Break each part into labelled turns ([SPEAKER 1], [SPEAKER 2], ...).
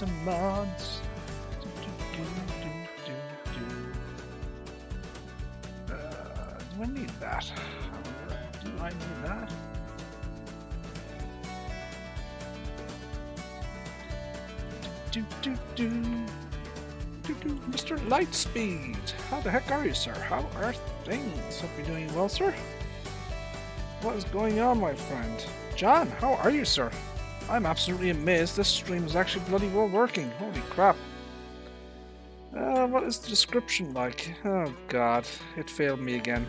[SPEAKER 1] some mods. Do I need that? Do I need that? Mr. Lightspeed, how the heck are you, sir? How are things? Hope you're doing well, sir. What is going on, my friend? John, how are you, sir? I'm absolutely amazed this stream is actually bloody well working. Holy crap. What is the description like? Oh god, it failed me again.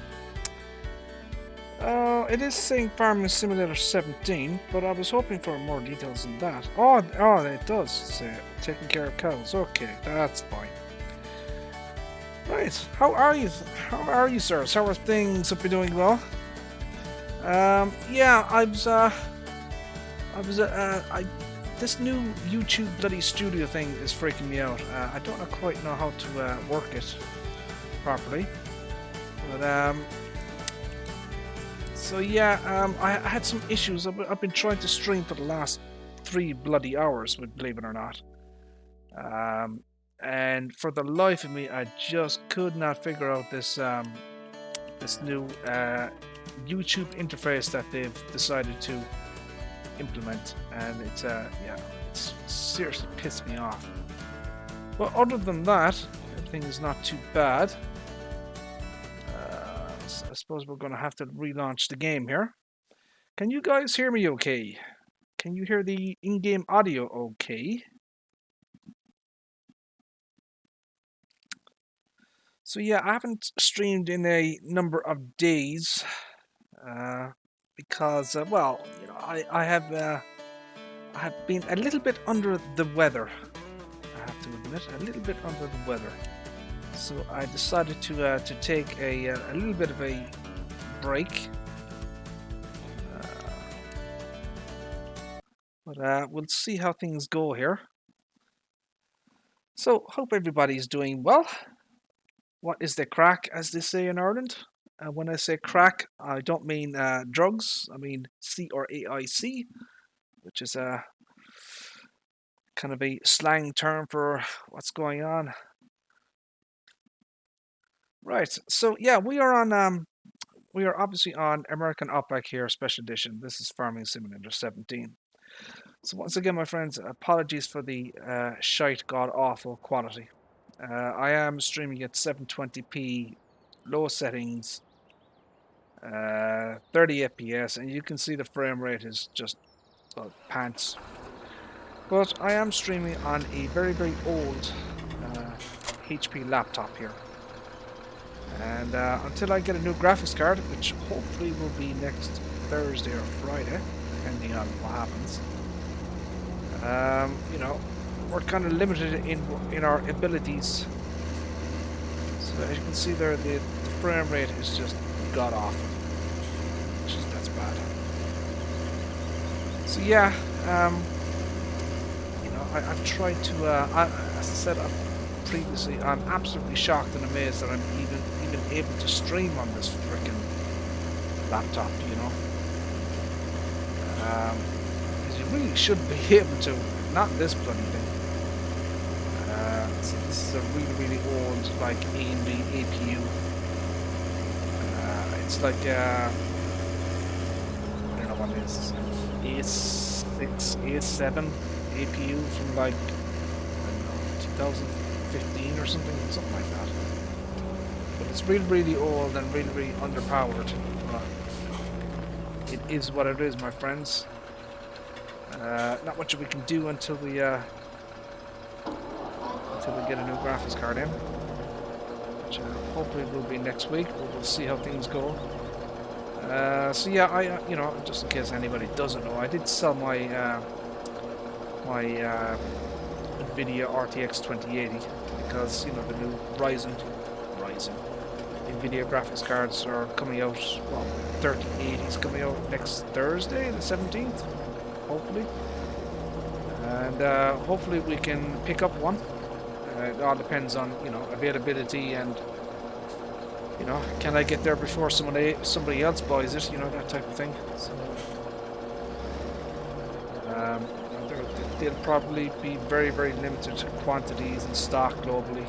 [SPEAKER 1] It is saying Farming Simulator 17, but I was hoping for more details than that. Oh, it does say taking care of cows. Okay, that's fine. Right, how are you? How are you, sirs? How are things? Hope you're doing well. Yeah, this new YouTube bloody studio thing is freaking me out. I don't quite know how to work it properly, but so yeah, I had some issues. I've been trying to stream for the last 3 bloody hours, believe it or not. And for the life of me, I just could not figure out this this new YouTube interface that they've decided to implement, and it's yeah, it's seriously pissed me off. But other than that, everything is not too bad. I suppose we're going to have to relaunch the game here. Can you guys hear me okay? Can you hear the in-game audio okay? So yeah, I haven't streamed in a number of days because, well, you know, I have been a little bit under the weather. I have to admit, a little bit under the weather. So I decided to take a little bit of a break. But we'll see how things go here. So hope everybody's doing well. What is the crack, as they say in Ireland? When I say crack, I don't mean drugs. I mean C-R-A-I-C, which is a kind of a slang term for what's going on. Right. So yeah, we are obviously on American Outback here, Special Edition. This is Farming Simulator 17. So once again, my friends, apologies for the shite god awful quality. I am streaming at 720p, low settings, 30 FPS, and you can see the frame rate is just pants. But I am streaming on a very, very old HP laptop here. And until I get a new graphics card, which hopefully will be next Thursday or Friday, depending on what happens, you know, we're kind of limited in our abilities. So as you can see there, the frame rate is just god awful. That's bad. So yeah, you know, I've tried to, as I said previously, I'm absolutely shocked and amazed that I'm even able to stream on this freaking laptop, you know. Because you really should be able to, not this bloody thing. So this is a really, really old, like, AMD APU. It's like, I don't know what it is. A6, A7 APU from, like, I don't know, 2015 or something like that. But it's really, really old and really, really underpowered. It is what it is, my friends. Not much we can do until we get a new graphics card in, which hopefully will be next week. But we'll see how things go. So yeah, you know, just in case anybody doesn't know, I did sell my my NVIDIA RTX 2080 because, you know, the new Ryzen NVIDIA graphics cards are coming out. Well, 3080 is coming out next Thursday, the 17th, hopefully, and hopefully we can pick up one. It all depends on, you know, availability and, you know, can I get there before somebody else buys it, you know, that type of thing. So, they'll probably be very, very limited quantities in stock globally.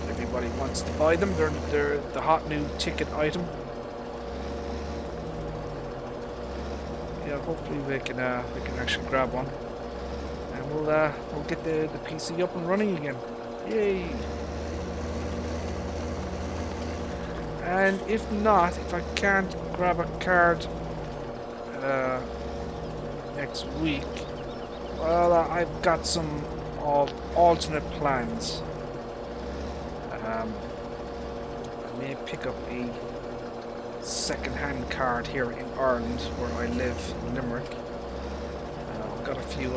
[SPEAKER 1] Everybody wants to buy them. They're the hot new ticket item. Yeah, hopefully we can actually grab one, and we'll get the PC up and running again. Yay! And if not, if I can't grab a card next week, well, I've got some alternate plans. I may pick up a second-hand card here in Ireland, where I live, in Limerick. I've got a few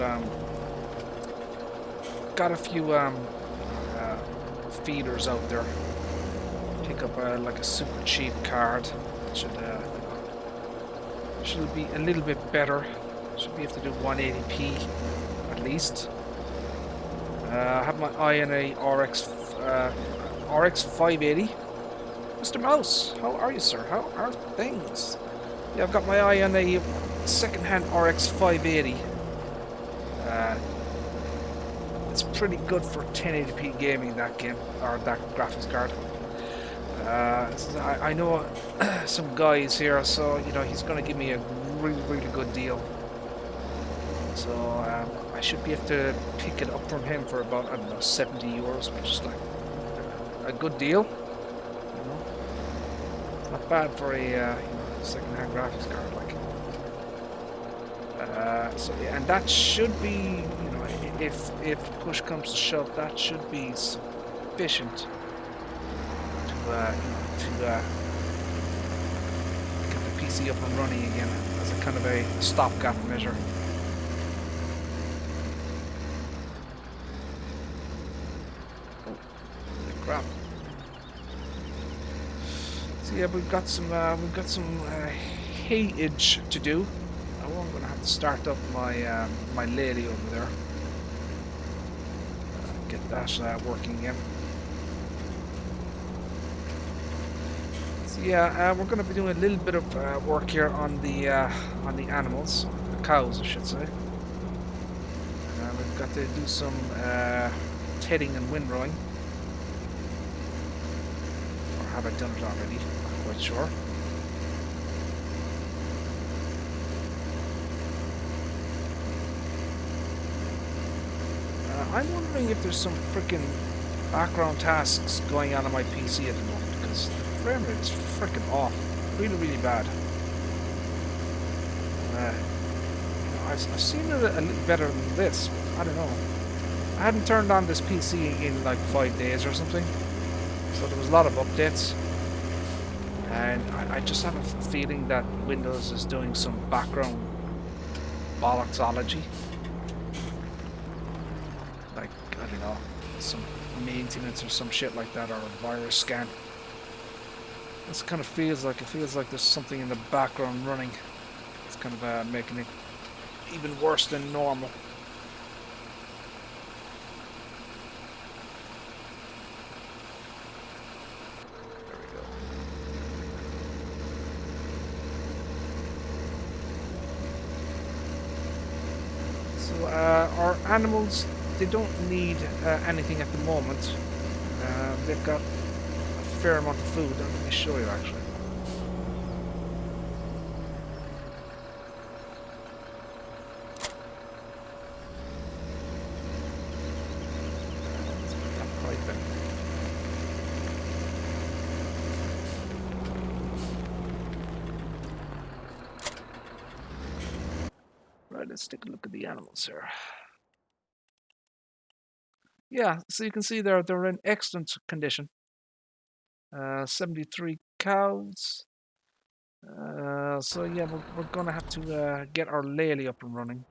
[SPEAKER 1] feeders out there. Pick up like a super cheap card. Should be a little bit better. Should be able to do 180p at least. I have my eye on a RX 580. Mr. Mouse, how are you, sir? How are things? Yeah, I've got my eye on a second-hand RX 580. It's pretty good for 1080p gaming, that game, or that graphics card. I know some guys here, so you know he's going to give me a really, really good deal. So I should be able to pick it up from him for about, I don't know, 70 euros, which is like a good deal. You know, it's not bad for a second-hand graphics card, like. So yeah, and that should be, you know, if push comes to shove, that should be sufficient to get the PC up and running again as a kind of a stopgap measure. Oh, crap! So yeah, we've got some hayage to do. Oh, I'm gonna have to start up my my lady over there. Get that working again. Yeah, we're going to be doing a little bit of work here on the animals, the cows, I should say. We've got to do some tedding and windrowing. Or have I done it already? Not quite sure. I'm wondering if there's some freaking background tasks going on my PC at the moment, because the frame rate is freaking off. Really, really bad. I've seen it a little better than this. I don't know. I hadn't turned on this PC in like 5 days or something, so there was a lot of updates. And I just have a feeling that Windows is doing some background bollocksology. Like, I don't know, some maintenance or some shit like that, or a virus scan. This kind of feels like, there's something in the background running. It's kind of making it even worse than normal. There we go. So our animals, they don't need anything at the moment. They've got a fair amount of food. Let me show you actually. Let's put that pipe in. Right, let's take a look at the animals here. Yeah, so you can see they're in excellent condition. 73 cows. So yeah, we're gonna have to get our Laylee up and running.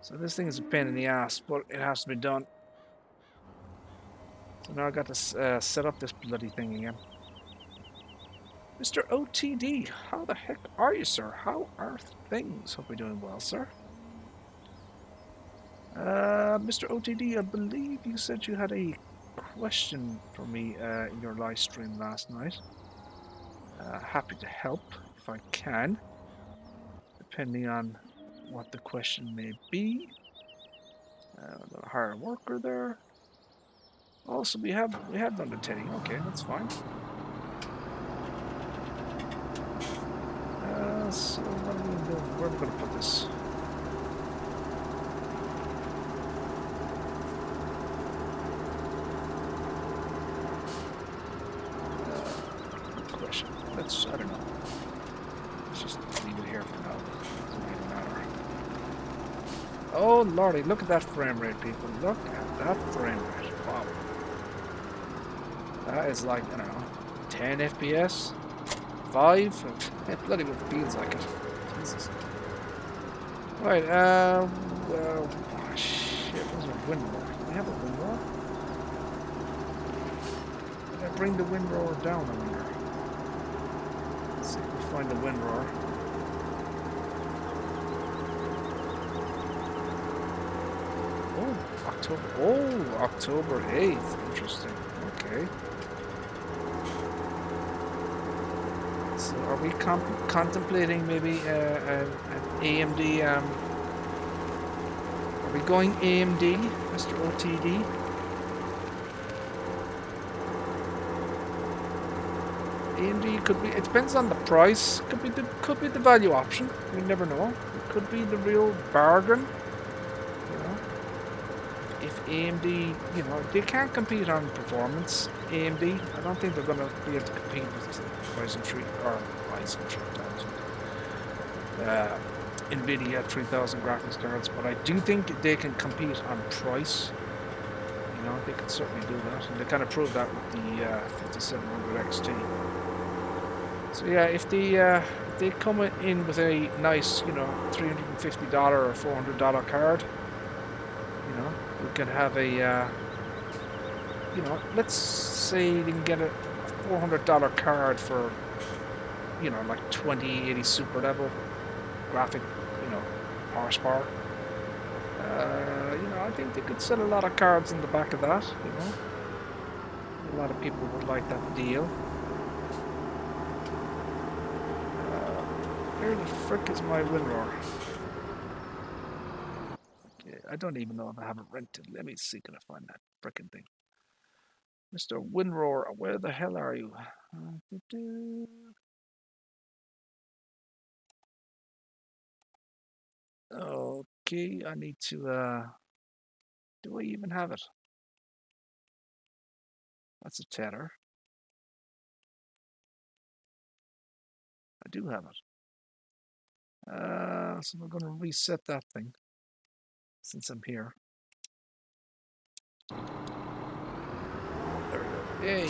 [SPEAKER 1] So this thing is a pain in the ass, but it has to be done. So now I got to set up this bloody thing again. Mr. OTD, how the heck are you, sir? How are things? Hope you're doing well, sir. Mr. OTD, I believe you said you had a question for me in your live stream last night. Happy to help if I can. depending on what the question may be. A hire a worker there. Also, we have done the Teddy. Okay, that's fine. So what are we gonna do? Where are we gonna put this? Good question. I don't know. Let's just leave it here for now. Doesn't really matter. Oh lordy, look at that frame rate, people. Look at that frame rate. Wow. That is like, I don't know, 10 FPS? 5? It bloody well feels like it. Jesus. Right, well, oh shit, there's a windrower. Do we have a windrower? Did I bring the windrower down, I wonder? Let's see if we find the windrower. October 8th. Interesting. Okay. So are we contemplating maybe an AMD? Are we going AMD, Mr. OTD? AMD could be. It depends on the price. Could be the value option. We never know. It could be the real bargain. If AMD, they can't compete on performance. AMD, I don't think they're going to be able to compete with Ryzen 3 or Ryzen 3000. NVIDIA 3000 graphics cards, but I do think they can compete on price. They can certainly do that, and they kind of proved that with the 5700 XT. So yeah, if they come in with a nice, $350 or $400 card, we can have a, let's say they can get a $400 card for, like 2080 super level graphic, horsepower. I think they could sell a lot of cards in the back of that, A lot of people would like that deal. Where the frick is my windrower? I don't even know if I have it rented. Let me see, can I find that frickin' thing? Mr. Windrower, where the hell are you? Okay, I need to, do I even have it? That's a tether. I do have it. So we're going to reset that thing since I'm here. There we go. Yay!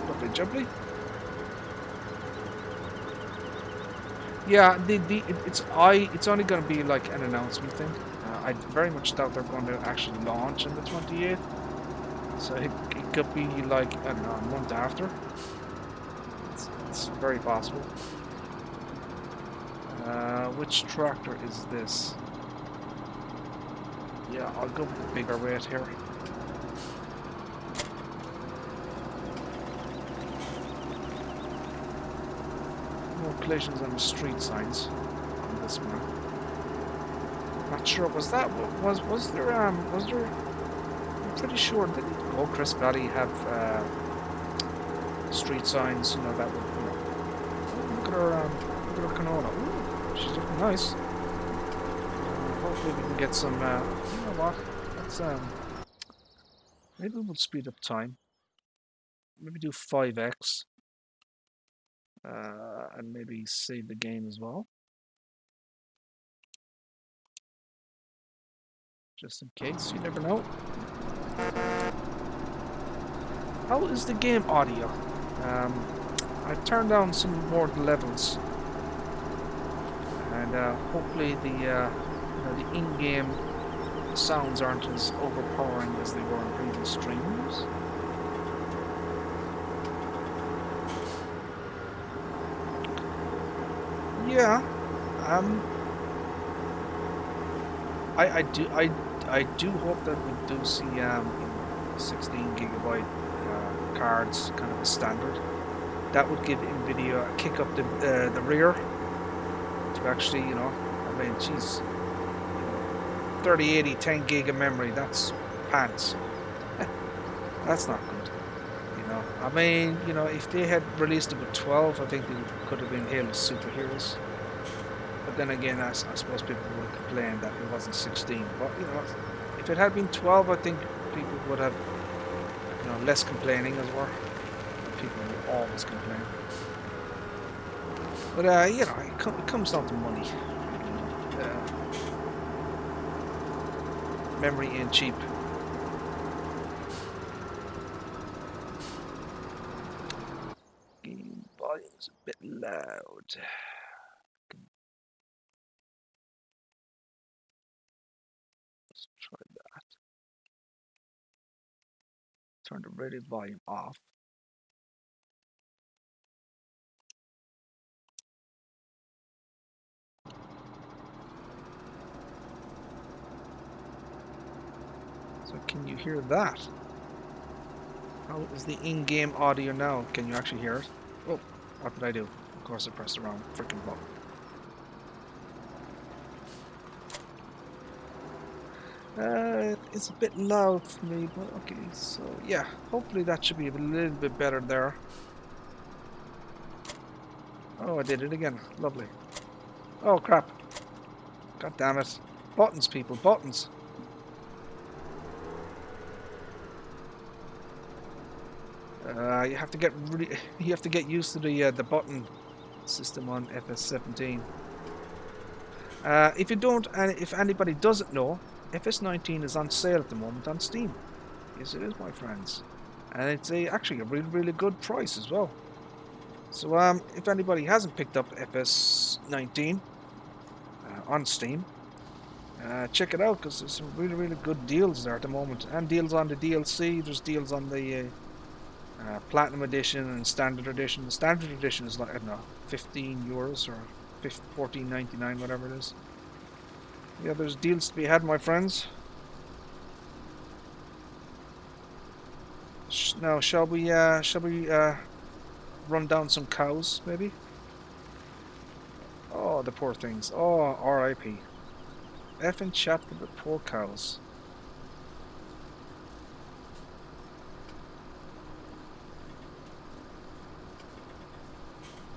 [SPEAKER 1] Lovely jubbly. Yeah, it's only going to be like an announcement thing. I very much doubt they're going to actually launch on the 28th. So it could be like, I don't know, a month after. It's very possible. Which tractor is this? Yeah, I'll go with the bigger weight here. No collisions on the street signs on this map. Not sure. Was there? I'm pretty sure. Didn't Goldcrest Valley have street signs? That would. Look at her canola. Ooh, she's looking nice. Hopefully we can get some. You know what? Let's maybe we'll speed up time. Maybe do 5x. And maybe save the game as well. Just in case, you never know. How is the game audio? I turned down some more of the levels, and hopefully the in-game sounds aren't as overpowering as they were in previous streams. Yeah, I do hope that we do see 16 gigabyte cards kind of a standard. That would give Nvidia a kick up the rear to actually, I mean, geez, 3080 10 gig of memory, that's pants. That's not good. I mean, if they had released it with 12, I think they could have been hailed as superheroes. But then again, I suppose people would complain that it wasn't 16. But, if it had been 12, I think people would have, less complaining as well. People will always complain. But, it comes down to money. Memory ain't cheap. Game volume's a bit loud. Let's try that. Turn the radio volume off. So can you hear that? How is the in-game audio now? Can you actually hear it? Oh, what did I do? Of course I pressed the wrong freaking button. It's a bit loud for me, but okay, so yeah, hopefully that should be a little bit better there. Oh, I did it again. Lovely. Oh, crap. God damn it. Buttons, people, buttons. You have to get used to the button system on FS17. If you don't, and if anybody doesn't know, FS19 is on sale at the moment on Steam. Yes, it is, my friends, and it's actually a really good price as well. So if anybody hasn't picked up FS19 on Steam, check it out, because there's some really good deals there at the moment, and deals on the DLC. There's deals on the Platinum Edition and Standard Edition. The Standard Edition is like, I don't know, €15 or $14.99, whatever it is. Yeah, there's deals to be had, my friends. Now, shall we run down some cows, maybe? Oh, the poor things. Oh, R.I.P. Effing chat for the poor cows.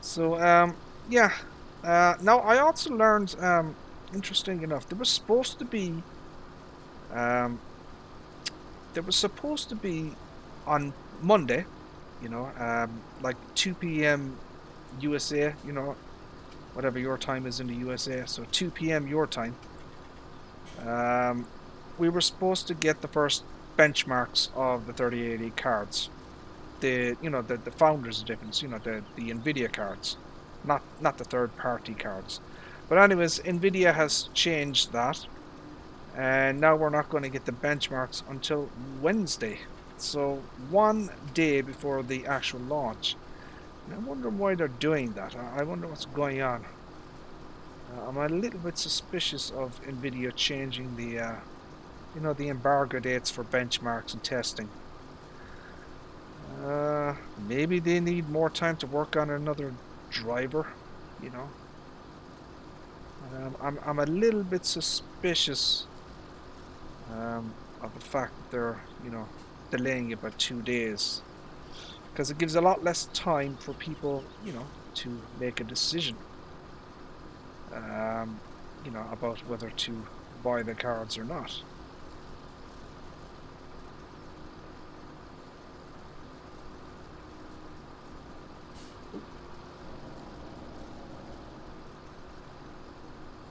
[SPEAKER 1] So, yeah. Now, I also learned, interesting enough, there was supposed to be on Monday, like 2 p.m. USA, whatever your time is in the USA, so 2 p.m. your time. We were supposed to get the first benchmarks of the 3080 cards. The founders difference, the Nvidia cards, not the third party cards. But anyways, Nvidia has changed that, and now we're not going to get the benchmarks until Wednesday, so one day before the actual launch. And I wonder why they're doing that. I wonder what's going on. I'm a little bit suspicious of Nvidia changing the the embargo dates for benchmarks and testing. Maybe they need more time to work on another driver, I'm a little bit suspicious of the fact that they're, delaying it by 2 days, because it gives a lot less time for people, to make a decision, about whether to buy the cards or not.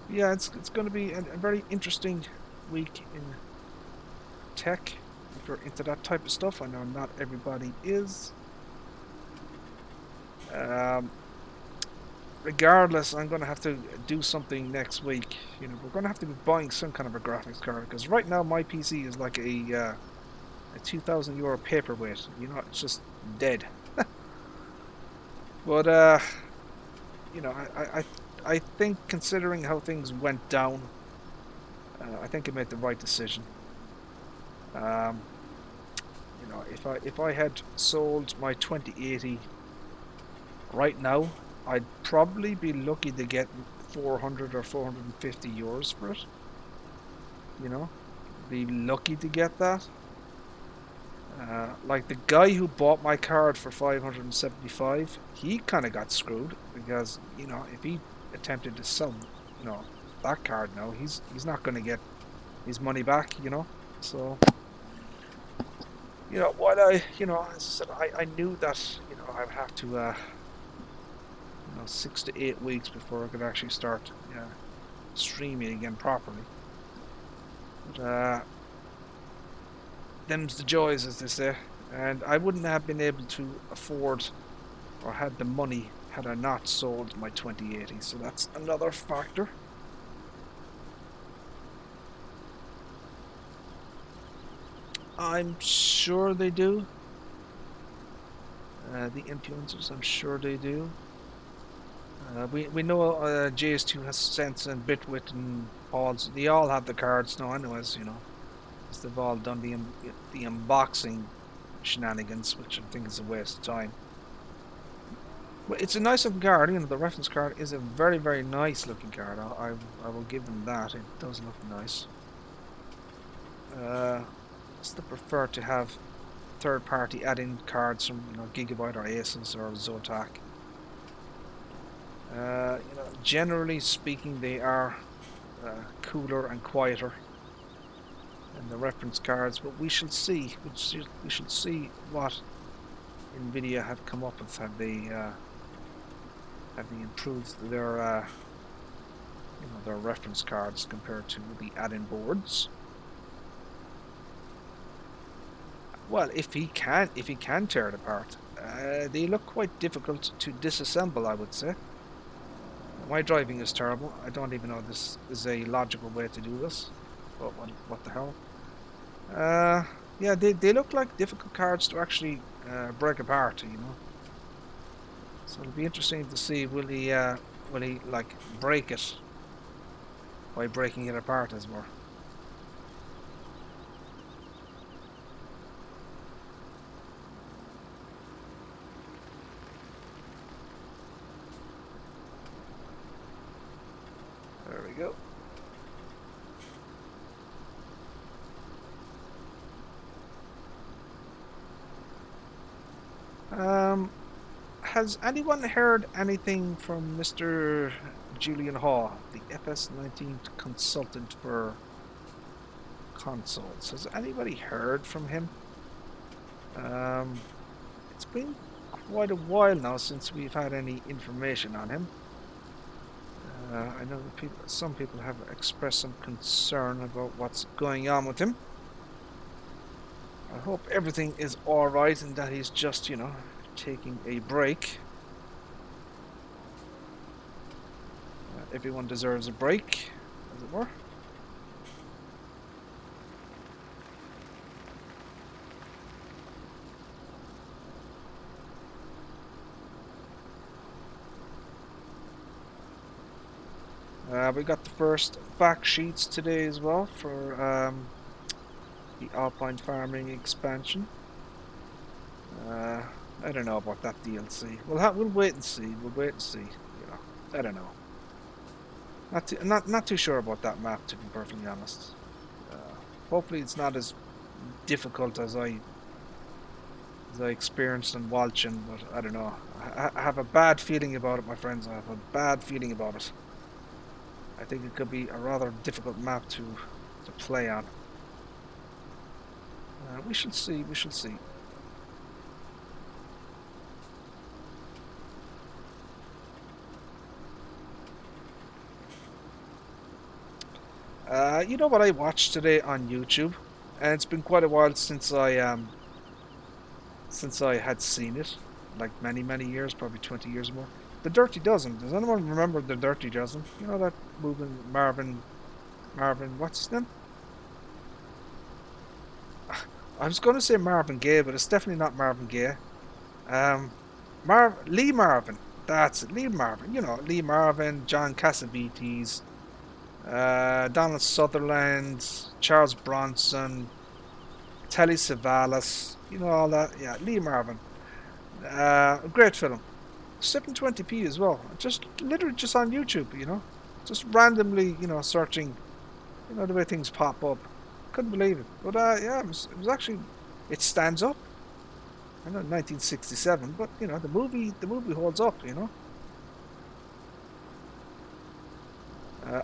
[SPEAKER 1] Yeah, it's going to be a very interesting week in tech if you're into that type of stuff. I know not everybody is. Regardless, I'm going to have to do something next week. We're going to have to be buying some kind of a graphics card, because right now my PC is like a €2,000 paperweight. It's just dead. But I think, considering how things went down, I think I made the right decision. Um, if I had sold my 2080 right now, I'd probably be lucky to get 400 or 450 euros for it. You know, be lucky to get that. Like the guy who bought my card for 575, he kind of got screwed because if he attempted to sell, you know, that card now, he's not going to get his money back. So what as I said, I knew that I would have to 6 to 8 weeks before I could actually start streaming again properly. But them's the joys, as they say, and I wouldn't have been able to afford or had the money had I not sold my 2080. So that's another factor. I'm sure they do. The influencers, I'm sure they do. We know JS2 has Sense and Bitwit and Balls. They all have the cards now, anyways. Because they've all done the unboxing shenanigans, which I think is a waste of time. But it's a nice looking card. The reference card is a very, very nice looking card. I will give them that. It does look nice. I still prefer to have third-party add-in cards from Gigabyte or Asus or Zotac. Generally speaking, they are cooler and quieter than the reference cards, but we shall see. We shall see what Nvidia have come up with. Have they improved their their reference cards compared to the add-in boards? Well, if he can tear it apart, they look quite difficult to disassemble, I would say. My driving is terrible. I don't even know if this is a logical way to do this. But what the hell? Yeah, they look like difficult cards to actually break apart. So it'll be interesting to see will he like break it by breaking it apart, as it were. There we go. Has anyone heard anything from Mr. Julian Haw, the FS19 consultant for consoles? Has anybody heard from him? It's been quite a while now since we've had any information on him. I know that some people have expressed some concern about what's going on with him. I hope everything is alright and that he's just, taking a break. Everyone deserves a break, as it were. We got the first fact sheets today as well for the Alpine Farming expansion. I don't know about that DLC. We'll wait and see. We'll wait and see. I don't know. Not too sure about that map, to be perfectly honest. Hopefully, it's not as difficult as I experienced in Walchen, but I don't know. I have a bad feeling about it, my friends. I have a bad feeling about it. I think it could be a rather difficult map to play on. We shall see. We shall see. You know what I watched today on YouTube, and it's been quite a while since I had seen it, like many years, probably 20 years or more. The Dirty Dozen. Does anyone remember The Dirty Dozen? You know that movie, Marvin, what's his name? I was going to say Marvin Gaye, but it's definitely not Marvin Gaye. Lee Marvin. That's it, Lee Marvin. Lee Marvin, John Cassavetes, Donald Sutherland, Charles Bronson, Telly Savalas, you know all that. Yeah, Lee Marvin. A great film. 720p as well. Just literally just on YouTube, just randomly, searching, the way things pop up. Couldn't believe it, but yeah, it was actually, it stands up. I know 1967, but the movie holds up.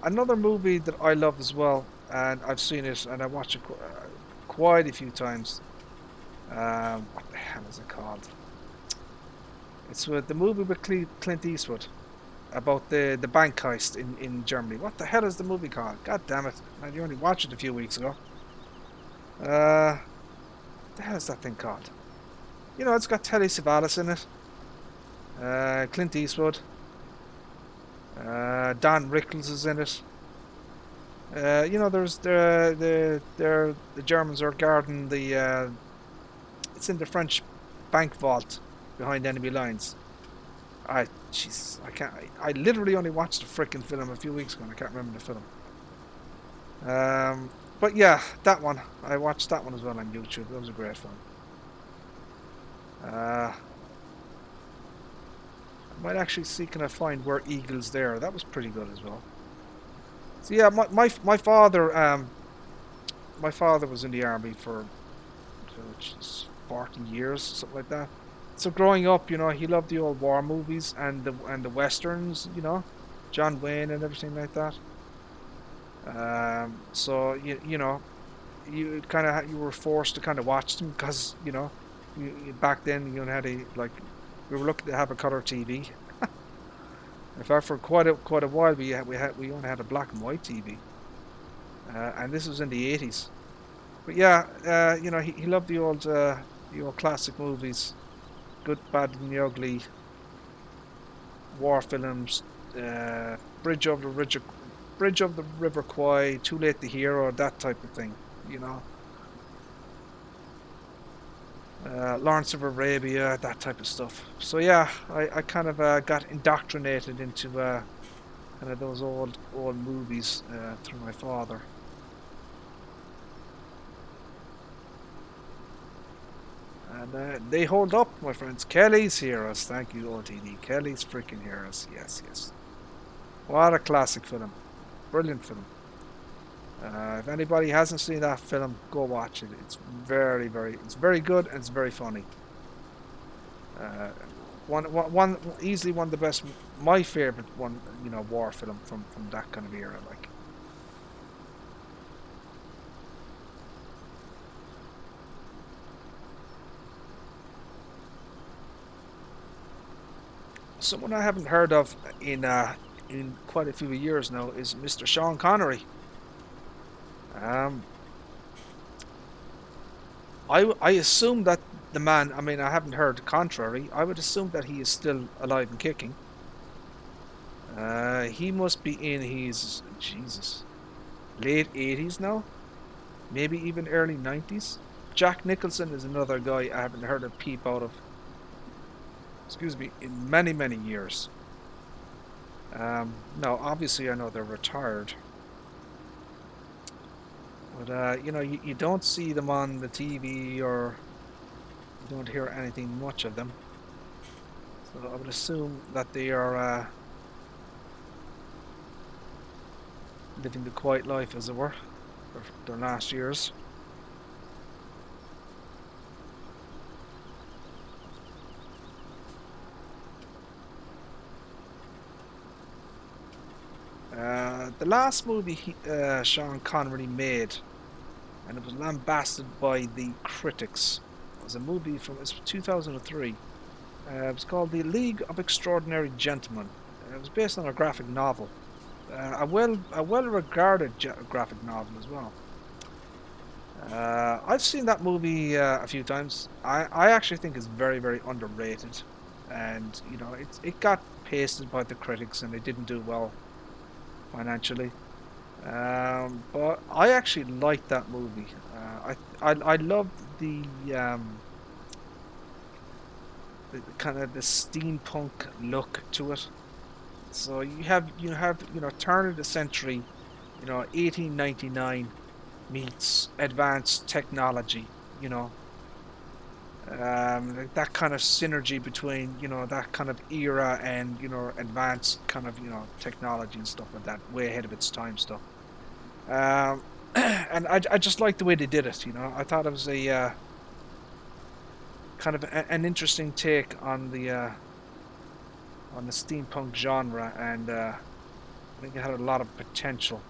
[SPEAKER 1] Another movie that I love as well, and I've seen it and I watched it quite a few times. What the hell is it called? It's with the movie with Clint Eastwood about the bank heist in Germany. What the hell is the movie called? God damn it! Man, you only watched it a few weeks ago. What the hell is that thing called? It's got Telly Savalas in it. Clint Eastwood. Don Rickles is in it. There's the Germans are guarding the. It's in the French bank vault behind enemy lines. Jeez, I can't. I literally only watched the freaking film a few weeks ago, and I can't remember the film. But yeah, that one. I watched that one as well on YouTube. That was a great film. I might actually see can I find Where Eagles There. That was pretty good as well. So yeah, my father was in the army for 40 years, something like that. So growing up, he loved the old war movies and the westerns, John Wayne and everything like that. So you kind of you were forced to kind of watch them because back then you only had we were lucky to have a color TV. In fact, for quite a while we only had a black and white TV, and this was in the 80s. But yeah, he loved the old classic movies, Good, Bad, and the Ugly, war films, Bridge of the River Kwai, Too Late to Hero, that type of thing, you know. Lawrence of Arabia, that type of stuff. So yeah, I kind of got indoctrinated into kind of those old movies through my father. And they hold up, my friends. Kelly's Heroes. Thank you, OTD. Kelly's freaking Heroes. Yes, yes. What a classic film. Brilliant film. If anybody hasn't seen that film, go watch it. It's it's very good and it's very funny. Uh, easily one of the best, my favorite one, war film from that kind of era. Like, someone I haven't heard of in quite a few years now is Mr. Sean Connery. Um, I assume that the man. I mean, I haven't heard the contrary. I would assume that he is still alive and kicking. He must be in his Jesus late 80s now, maybe even early 90s. Jack Nicholson is another guy I haven't heard a peep out of. Excuse me, in many years. Now, obviously, I know they're retired, but you don't see them on the TV or you don't hear anything much of them. So I would assume that they are living the quiet life, as it were, their last years. The last movie Sean Connery made, and it was lambasted by the critics, was a movie from 2003. It was called The League of Extraordinary Gentlemen. It was based on a graphic novel, a well regarded graphic novel as well. I've seen that movie a few times. I actually think it's very underrated, and it got pasted by the critics and it didn't do well financially. But I actually liked that movie. I loved the kind of the steampunk look to it. So you have turn of the century You know, 1899 meets advanced technology. You know, like that kind of synergy between that kind of era and advanced kind of technology and stuff like that, way ahead of its time stuff. Um, and I just like the way they did it. I thought it was a kind of an interesting take on the steampunk genre, and I think it had a lot of potential.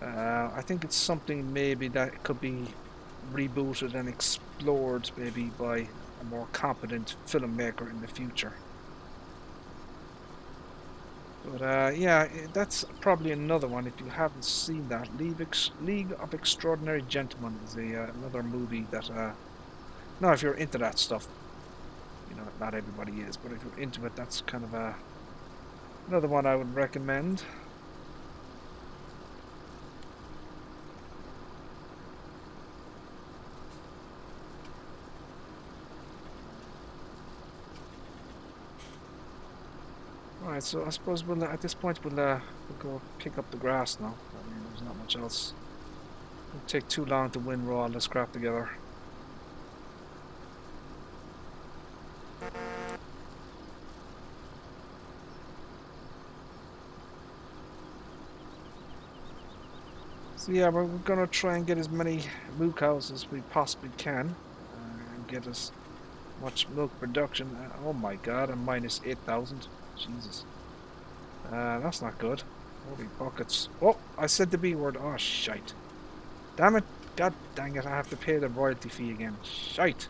[SPEAKER 1] I think it's something maybe that could be rebooted and explored maybe by a more competent filmmaker in the future. But yeah, that's probably another one if you haven't seen that. League of Extraordinary Gentlemen is another movie that, now if you're into that stuff, not everybody is, but if you're into it, that's kind of another one I would recommend. Alright, so I suppose at this point we'll go pick up the grass now. I mean, there's not much else. It'll take too long to windrow all this crap together. So yeah, we're gonna try and get as many moo cows as we possibly can, and get as much milk production. Oh my god, I'm minus 8,000. Jesus. That's not good. Holy buckets. Oh, I said the B word. Oh, shite. Damn it. God dang it, I have to pay the royalty fee again. Shite.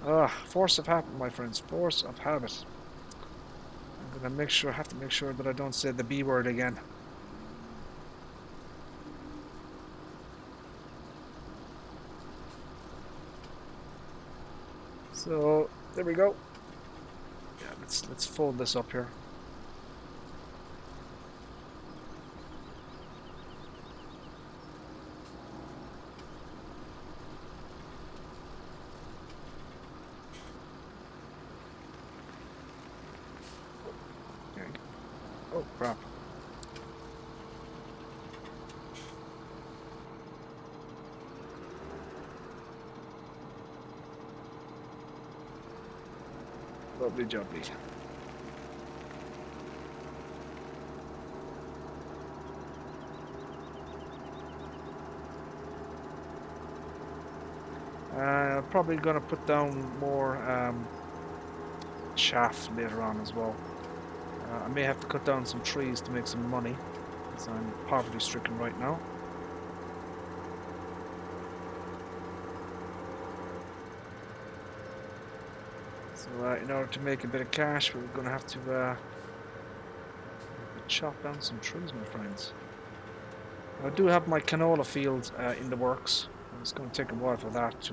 [SPEAKER 1] Ugh, force of habit, my friends. Force of habit. I'm gonna have to make sure that I don't say the B word again. So, there we go. Yeah, let's fold this up here. Oh, crap. Lovely jubbly. I'm probably going to put down more chaff later on as well. I may have to cut down some trees to make some money, because I'm poverty stricken right now. So in order to make a bit of cash, we're going to have to chop down some trees, my friends. I do have my canola field in the works. It's going to take a while for that to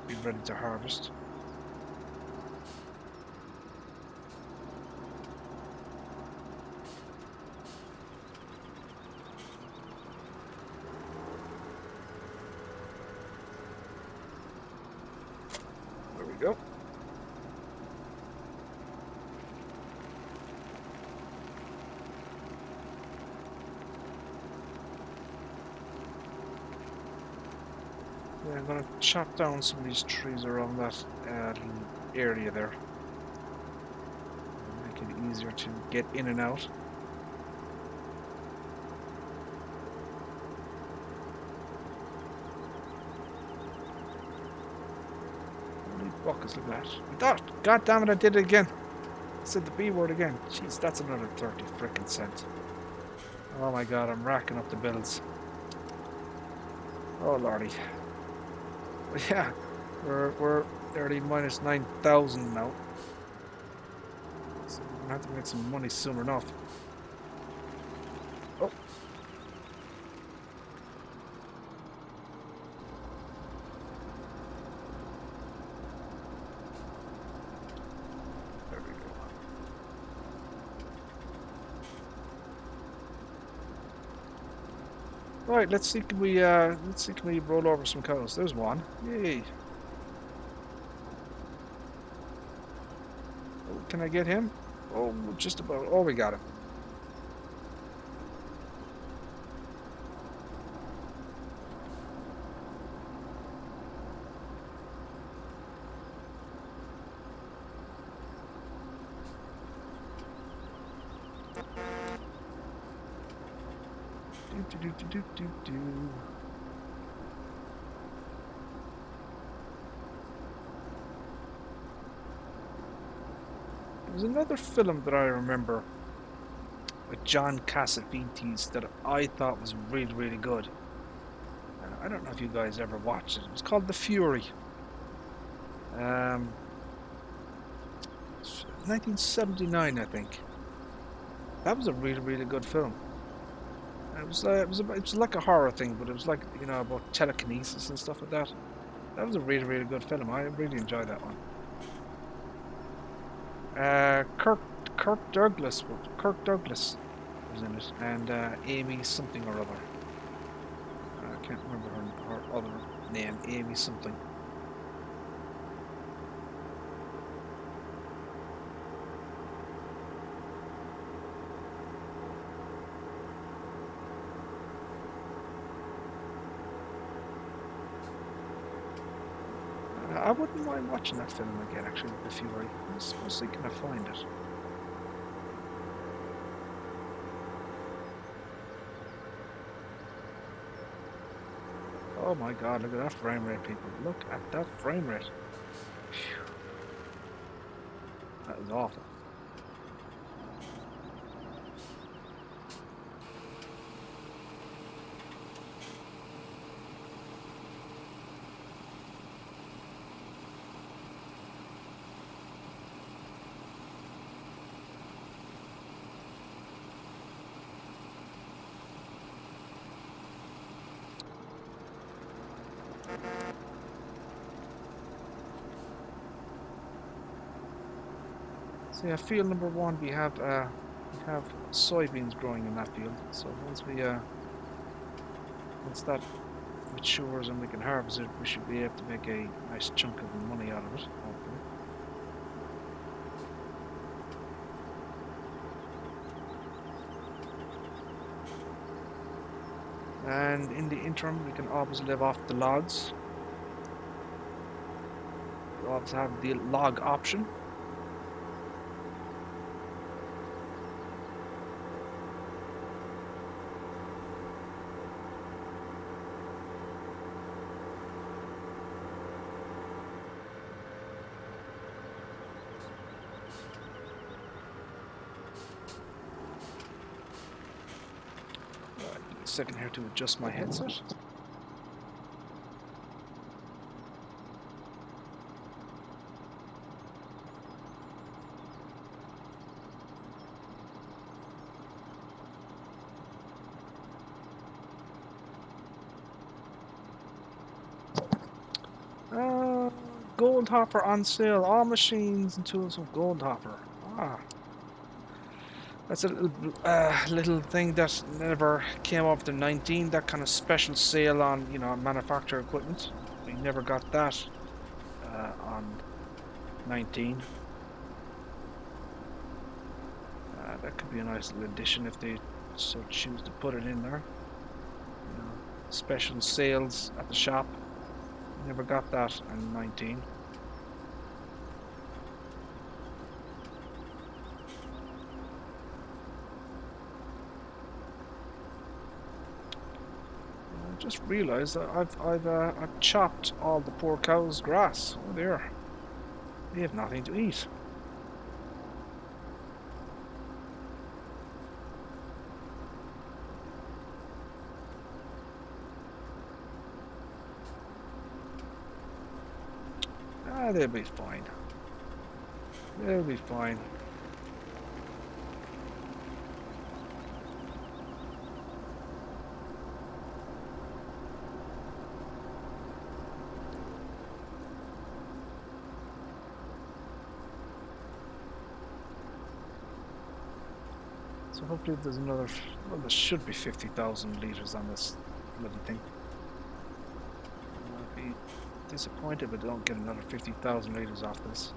[SPEAKER 1] be ready to harvest. There we go. Yeah, I'm going to chop down some of these trees around that little area there. Make it easier to get in and out. Holy buckets, look at that. God damn it, I did it again. I said the B word again. Jeez, that's another 30 frickin' cents. Oh my god, I'm racking up the bills. Oh lordy. But yeah, we're nearly minus 9,000 now. So we're gonna have to make some money soon enough. Oh. There we go. Right, let's see can we roll over some cows. There's one. Yay. Can I get him? Oh, just about. Oh, we got him. Do. There's another film that I remember with John Cassavetes that I thought was really, really good. I don't know if you guys ever watched it. It was called The Fury. 1979, I think. That was a really, really good film. It was like a horror thing, but it was like, you know, about telekinesis and stuff like that. That was a really, really good film. I really enjoyed that one. Kirk Douglas was in it, and Amy something or other. I can't remember her other name. Amy something. I wouldn't mind watching that film again, actually, The Fury. I was thinking of find it. Oh my god, look at that frame rate, people. Look at that frame rate. Phew. That was awful. So yeah, field number 1, we have soybeans growing in that field. So once that matures and we can harvest it, we should be able to make a nice chunk of money out of it. Hopefully. And in the interim, we can always live off the logs. We always have the log option. Second here to adjust my headset. Goldhopper on sale. All machines and tools of Goldhopper. Ah. That's a little thing that never came off the 19. That kind of special sale on, you know, manufacturer equipment. We never got that on 19. That could be a nice little addition if they so choose to put it in there. You know, special sales at the shop. Never got that in 19. Just realised that I've chopped all the poor cows' grass. Oh dear, they have nothing to eat. They'll be fine. They'll be fine. So hopefully there's another, well, there should be 50,000 litres on this bloody thing. I'd be disappointed if I don't get another 50,000 litres off this.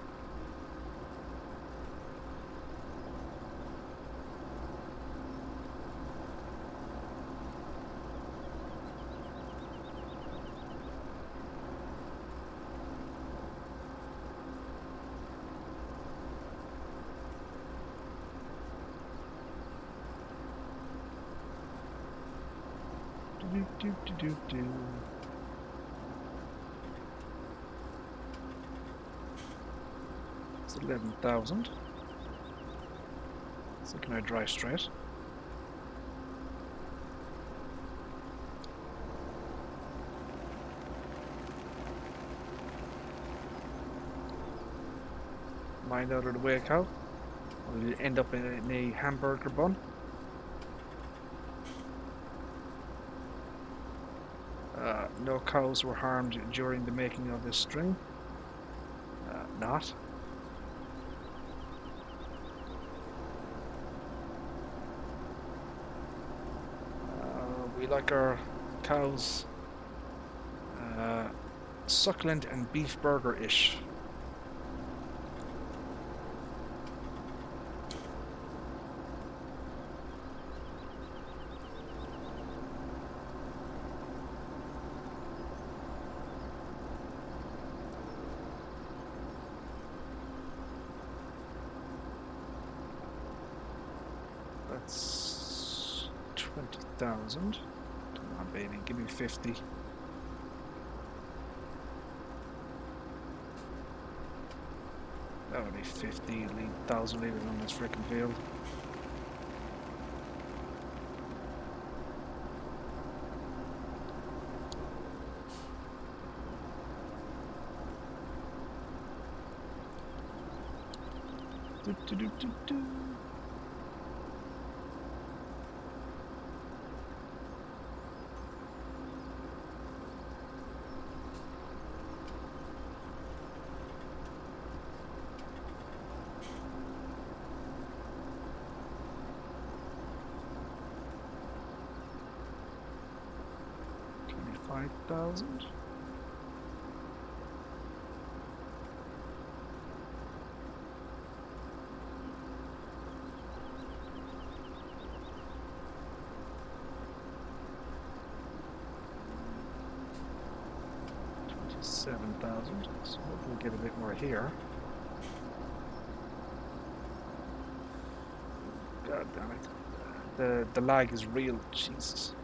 [SPEAKER 1] Do, do, do, do. It's 11,000. So can I drive straight? Mind out of the way, cow. Or you end up in a hamburger bun. No cows were harmed during the making of this string. Not. We like our cows succulent and beef burger-ish. That's 20,000. Come on, baby, give me 50. That would be 50,000 litres on this freaking field. Do, do, do, do, do. $5,000. $7,000. So hopefully we'll get a bit more here. God damn it. The lag is real. Jesus.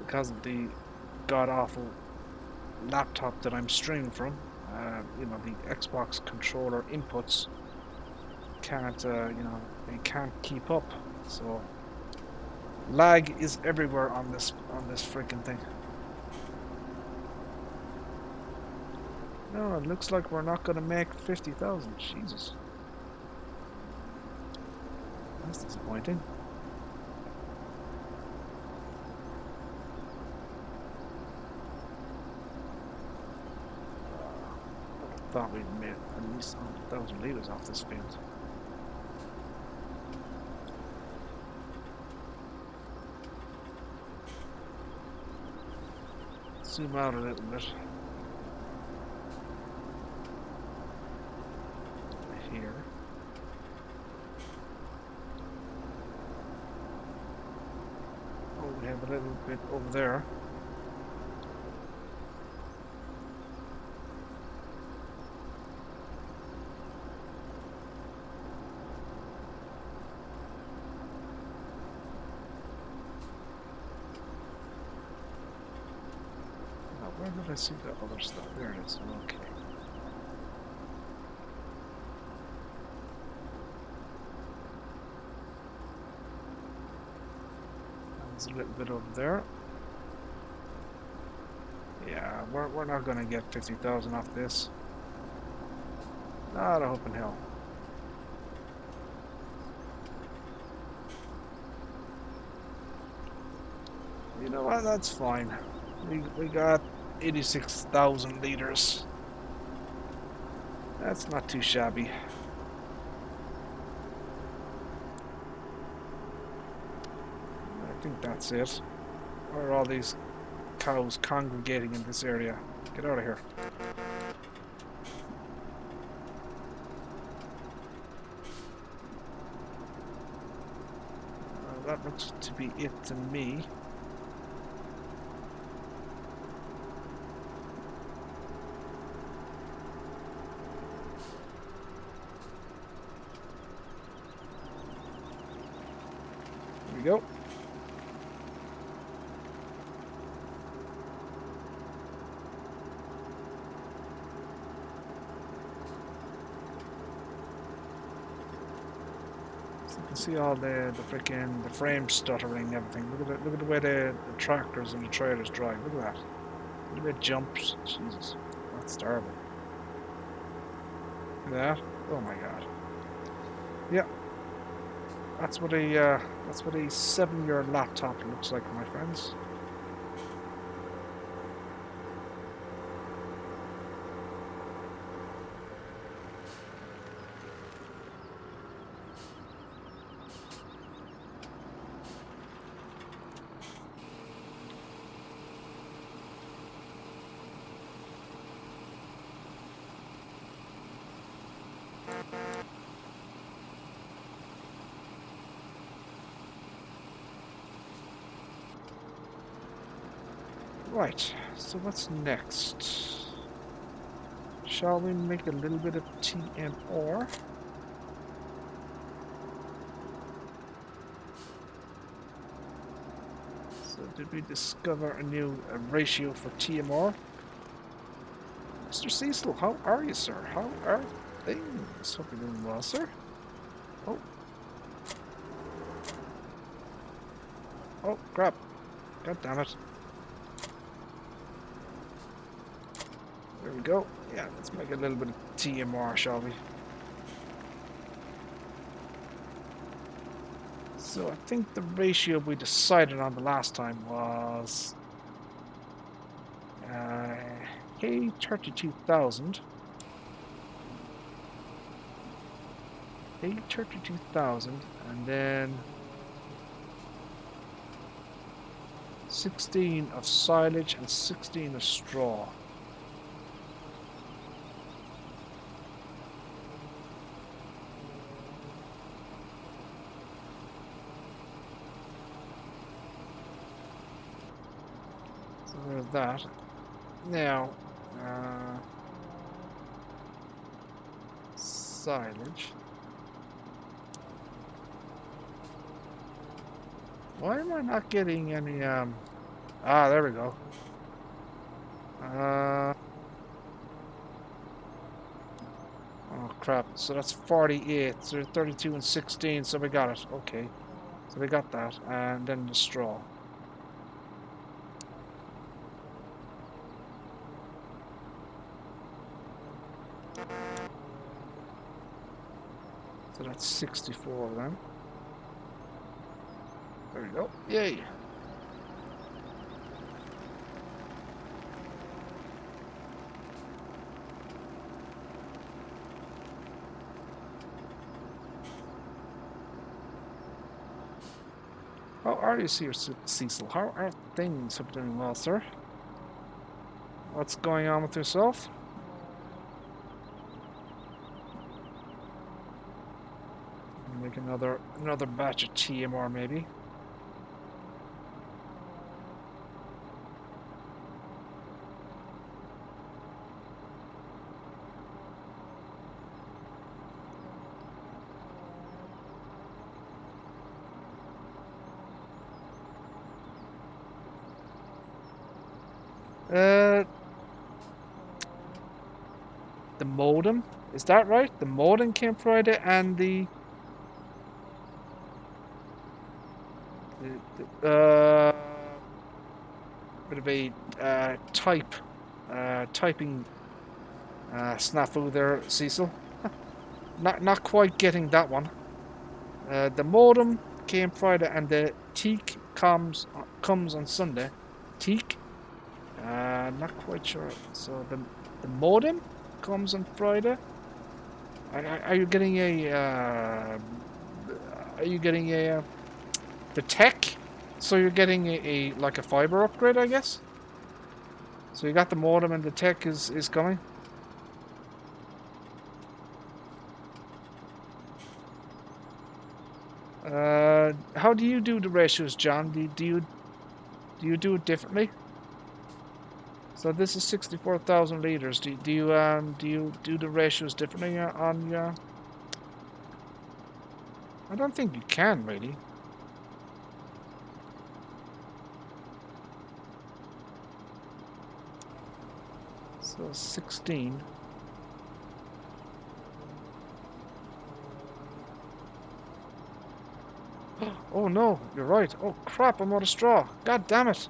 [SPEAKER 1] Because of the god-awful laptop that I'm streaming from, you know, the Xbox controller inputs can't, you know, they can't keep up. So lag is everywhere on this freaking thing. No, it looks like we're not going to make 50,000. Jesus, that's disappointing. Thought we'd made at least 100,000 litres off this field. Zoom out a little bit. Here. Oh, we have a little bit over there. Where did I see that other stuff? There it is. Okay. There's a little bit over there. Yeah, we're not gonna get 50,000 off this. Not a hope in hell. You know what? That's fine. We got 86,000 litres. That's not too shabby. I think that's it. Where are all these cows congregating in this area? Get out of here. That looks to be it to me. Go. So you can see all the freaking the frame stuttering and everything. Look at the way the tractors and the trailers drive. Look at that. Look at the way it jumps. Jesus, that's terrible. Look at that. Oh my god. Yeah, that's what a 7-year laptop looks like, my friends. Right, so what's next? Shall we make a little bit of TMR? So did we discover a new ratio for TMR? Mr. Cecil, how are you, sir? How are things? Hope you're doing well, sir. Oh. Oh, crap. God damn it. There we go. Yeah, let's make a little bit of TMR, shall we? So I think the ratio we decided on the last time was K32,000. K32,000, and then 16 of silage and 16 of straw. So there's that. Now, silage. Why am I not getting any, there we go. Oh crap, so that's 48, so 32 and 16, so we got it, okay. So we got that, and then the straw. So that's 64 then. There we go, yay! How are you, Sir Cecil? How are things? Hope you're doing well, sir. What's going on with yourself? Make another batch of TMR maybe. The modem, is that right? The modem came Friday, and the bit of a typing snafu there, Cecil. Not quite getting that one. The modem came Friday, and the teak comes on Sunday. Teak? Not quite sure. So the modem comes on Friday. Are you getting a? Are you getting a? The tech? So you're getting a like a fiber upgrade, I guess. So you got the modem, and the tech is coming. How do you do the ratios, John? Do you do it differently? So this is 64,000 liters. Do you do the ratios differently on your? I don't think you can really. So 16. Oh no, you're right. Oh crap, I'm out of straw. God damn it.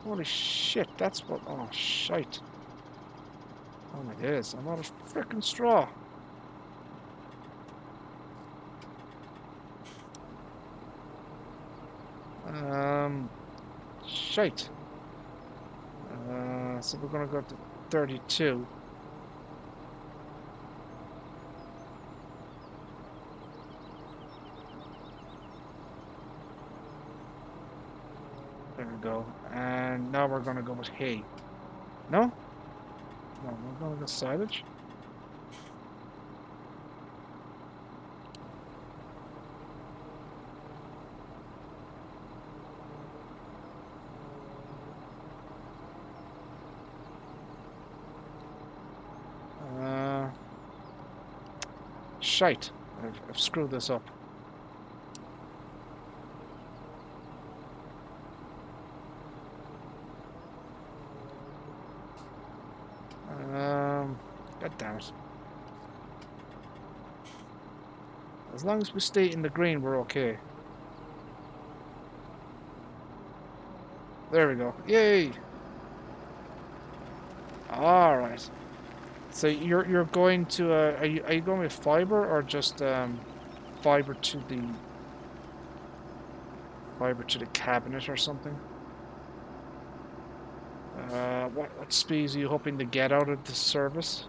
[SPEAKER 1] Holy shit, that's what. Oh, shite. Oh my days, I'm out of freaking straw. Um, shite. So we're gonna go to 32. There we go. And now we're gonna go with hay. No? No, we're gonna go silage. Uh, shite. I've screwed this up. God damn it. As long as we stay in the green, we're okay. There we go. Yay! All right. So you're going to are you going with fiber or just fiber to the cabinet or something? What speeds are you hoping to get out of the service?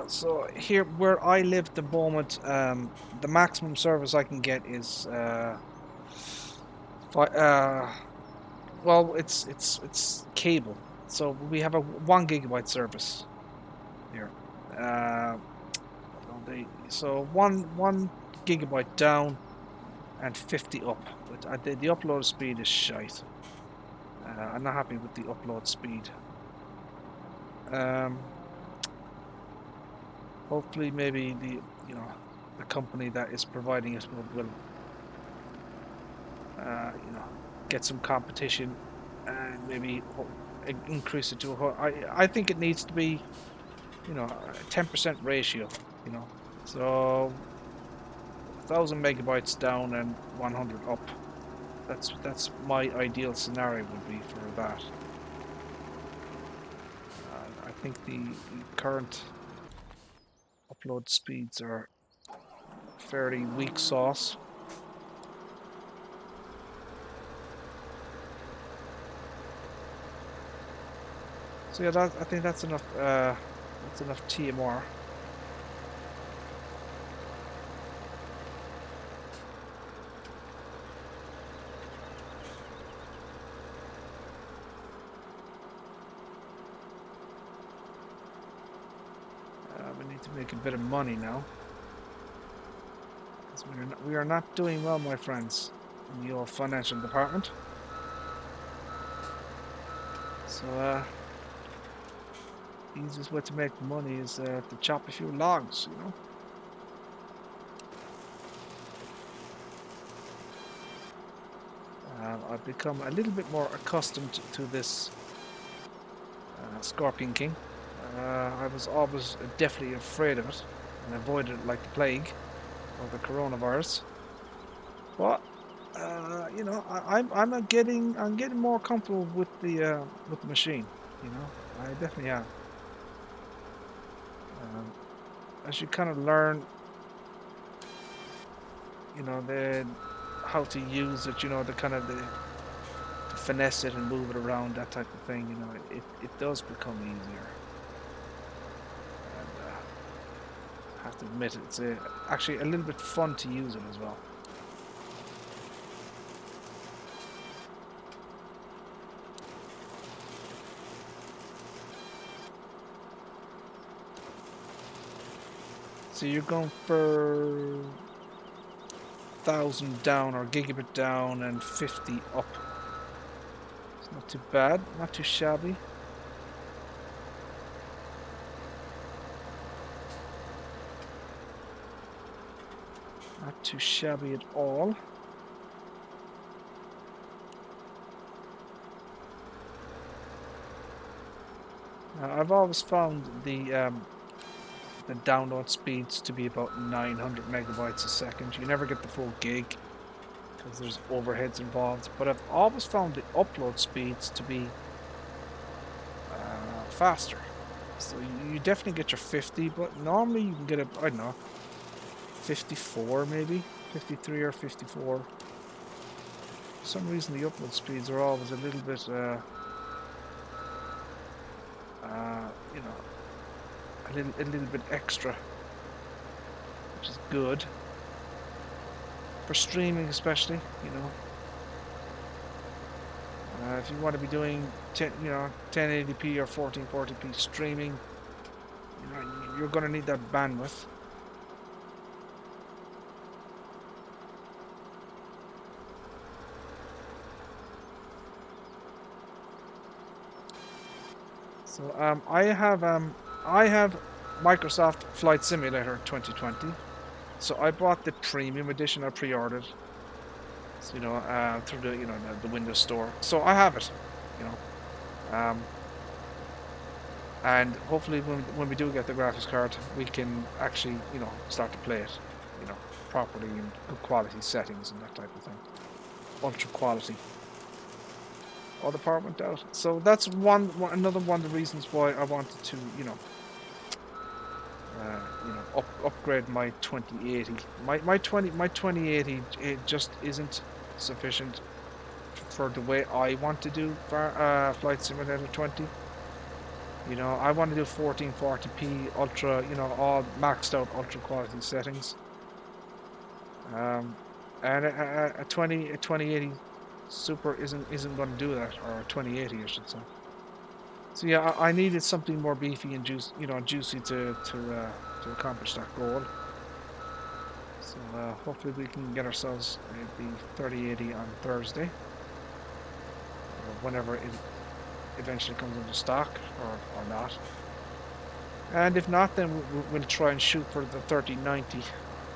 [SPEAKER 1] So here where I live at the moment, the maximum service I can get is fi- uh, well, it's cable. So we have a 1 gigabyte service here. Uh, so one gigabyte down and 50 up. But the upload speed is shite. I'm not happy with the upload speed. Um, hopefully, maybe the company that is providing it will get some competition and maybe increase it to I think it needs to be a 10% ratio. You know, so 1,000 megabytes down and 100 up. That's my ideal scenario would be for that. I think the current upload speeds are fairly weak sauce. So yeah, I think that's enough. That's enough TMR. We need to make a bit of money now, because we are not doing well, my friends, in your financial department. So the easiest way to make money is to chop a few logs. I've become a little bit more accustomed to this Scorpion King. I was always definitely afraid of it and avoided it like the plague or the coronavirus. But I'm getting more comfortable with the machine. I definitely am. Um, as you kind of learn, the how to use it, the kind of the to finesse it and move it around, that type of thing. It does become easier. And I have to admit, it's actually a little bit fun to use it as well. So you're going for 1,000 down or gigabit down and 50 up. It's not too bad, not too shabby. Not too shabby at all. I've always found the download speeds to be about 900 megabytes a second. You never get the full gig because there's overheads involved. But I've always found the upload speeds to be faster. So you definitely get your 50, but normally you can get it, I don't know, 54 maybe, 53 or 54. For some reason the upload speeds are always a little bit, you know, a little bit extra, which is good for streaming, especially. You know, if you want to be doing 1080p or 1440p streaming, you know, you're going to need that bandwidth. So I have Microsoft Flight Simulator 2020. So I bought the premium edition. I pre-ordered, so, you know, through the Windows Store. So I have it, you know, and hopefully when we do get the graphics card, we can actually, you know, start to play it, you know, properly in good quality settings and that type of thing, ultra quality. Oh, the power went out. So that's another one of the reasons why I wanted to, upgrade my 2080. My 2080, it just isn't sufficient for the way I want to do Flight Simulator 20. You know, I want to do 1440p ultra, you know, all maxed out ultra quality settings. And a 2080 Super isn't going to do that, or 2080 I should say. So yeah, I needed something more beefy and juicy to accomplish that goal. So hopefully we can get ourselves the 3080 on Thursday, or whenever it eventually comes into stock, or not. And if not, then we'll try and shoot for the 3090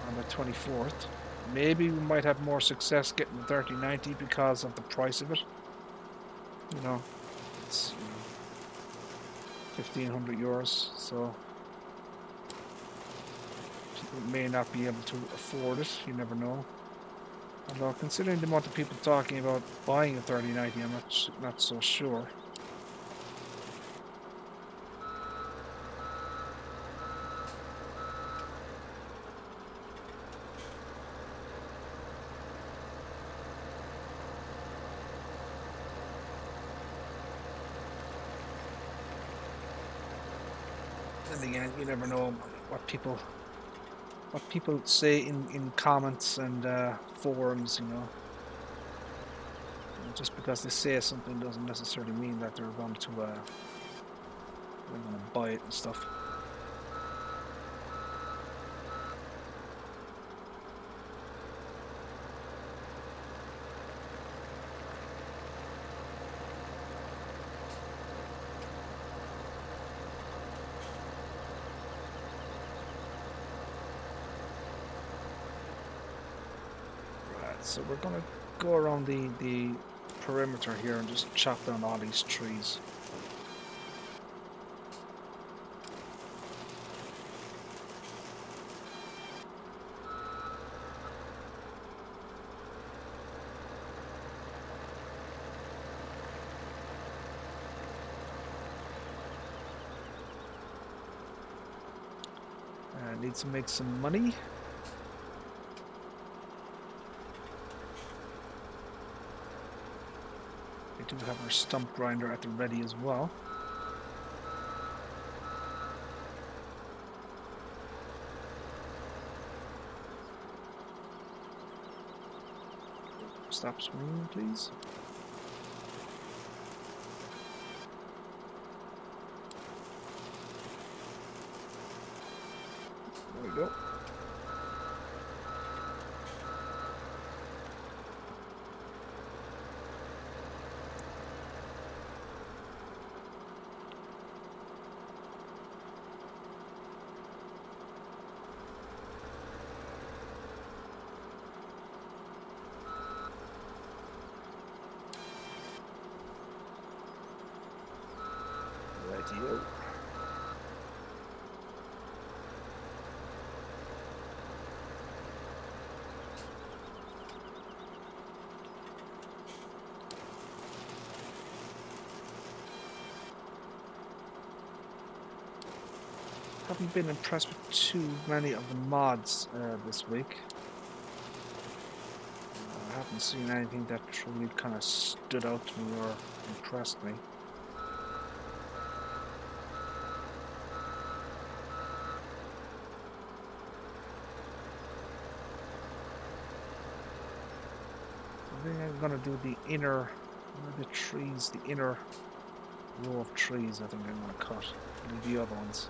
[SPEAKER 1] on the 24th. Maybe we might have more success getting the 3090 because of the price of it. You know, it's 1,500 euros, so people may not be able to afford it. You never know. Although, considering the amount of people talking about buying a 3090, I'm not so sure. Then again, you never know what people say in comments and forums. You know, just because they say something doesn't necessarily mean that they're going to buy it and stuff. So we're gonna go around the perimeter here and just chop down all these trees. Need to make some money. We do have our stump grinder at the ready as well. Stop swinging, please. There we go. Rightio. Haven't been impressed with too many of the mods this week. I haven't seen anything that truly kind of stood out to me or impressed me. I think I'm gonna do the inner, the trees, the inner row of trees. I think I'm gonna cut. Leave the other ones.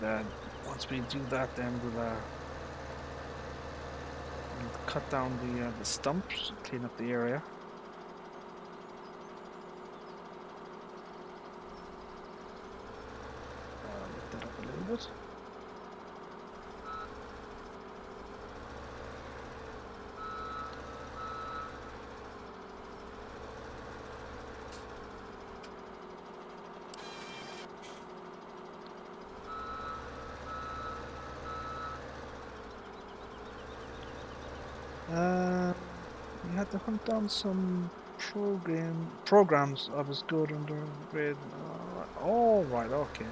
[SPEAKER 1] And once we do that, then we'll cut down the stumps, clean up the area. Lift that up a little bit. We had to hunt down some programs. I was good under grade. Oh, right, okay.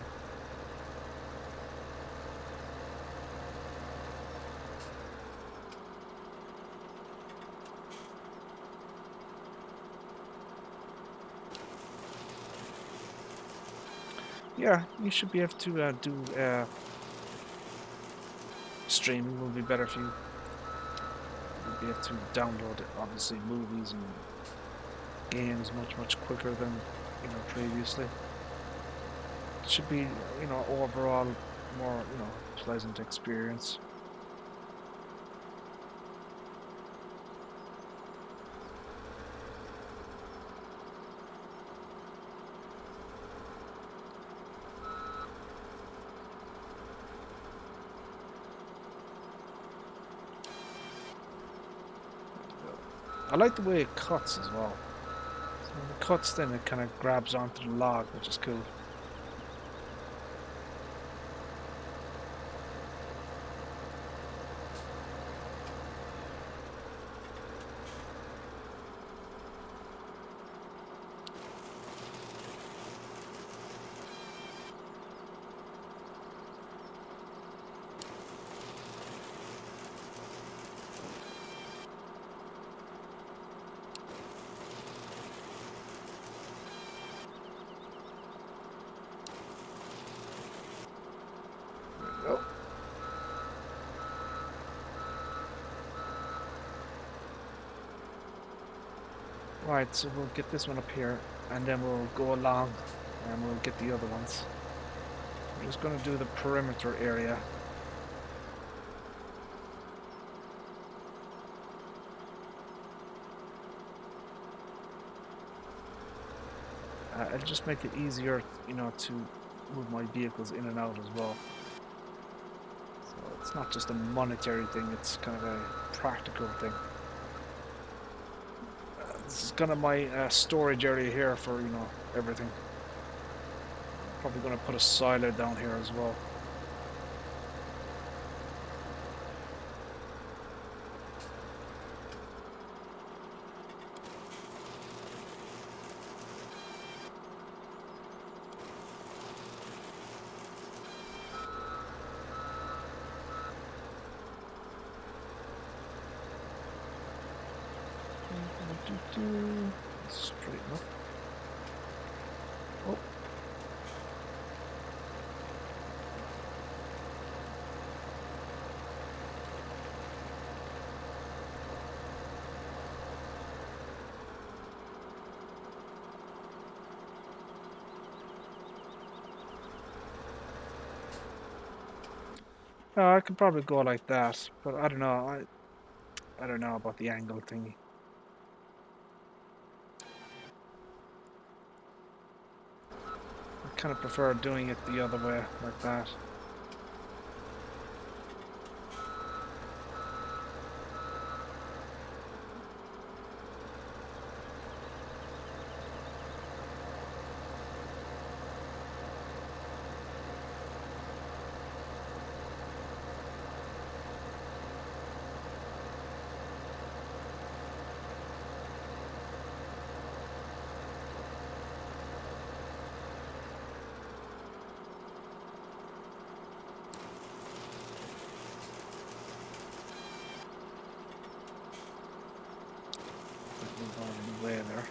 [SPEAKER 1] Yeah, you should be able to do streaming. Will be better for you. You'll be able to download, obviously, movies and games much quicker than previously. It should be overall more pleasant experience. I like the way it cuts as well. So when it cuts, then it kind of grabs onto the log, which is cool. Right, so we'll get this one up here, and then we'll go along, and we'll get the other ones. I'm just going to do the perimeter area. It'll just make it easier, to move my vehicles in and out as well. So it's not just a monetary thing, it's kind of a practical thing. This is kind of my storage area here for, everything. Probably going to put a silo down here as well. Straighten up. Oh. I could probably go like that, but I don't know. I don't know about the angle thingy. kind of prefer doing it the other way, like that. Move on in the way there.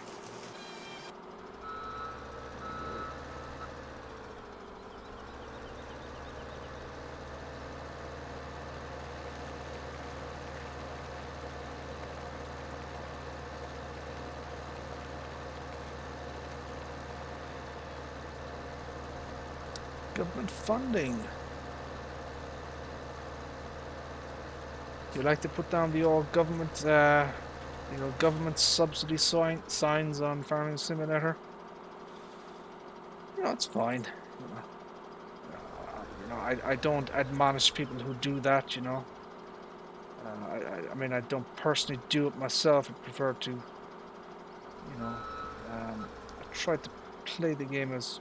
[SPEAKER 1] Government funding. You like to put down the old government, government subsidy signs on Farming Simulator? It's fine. I don't admonish people who do that. I mean, I don't personally do it myself. I prefer to, I try to play the game as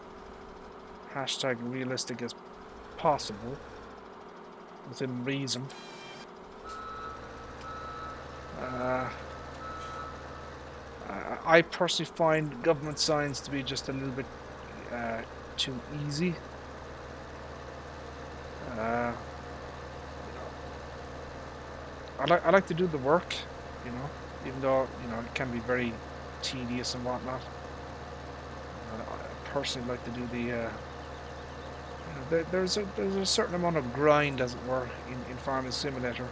[SPEAKER 1] #realistic as possible within reason. I personally find government signs to be just a little bit too easy. I like to do the work, even though it can be very tedious and whatnot. I personally like to do the. There's a certain amount of grind, as it were, in Farming Simulator,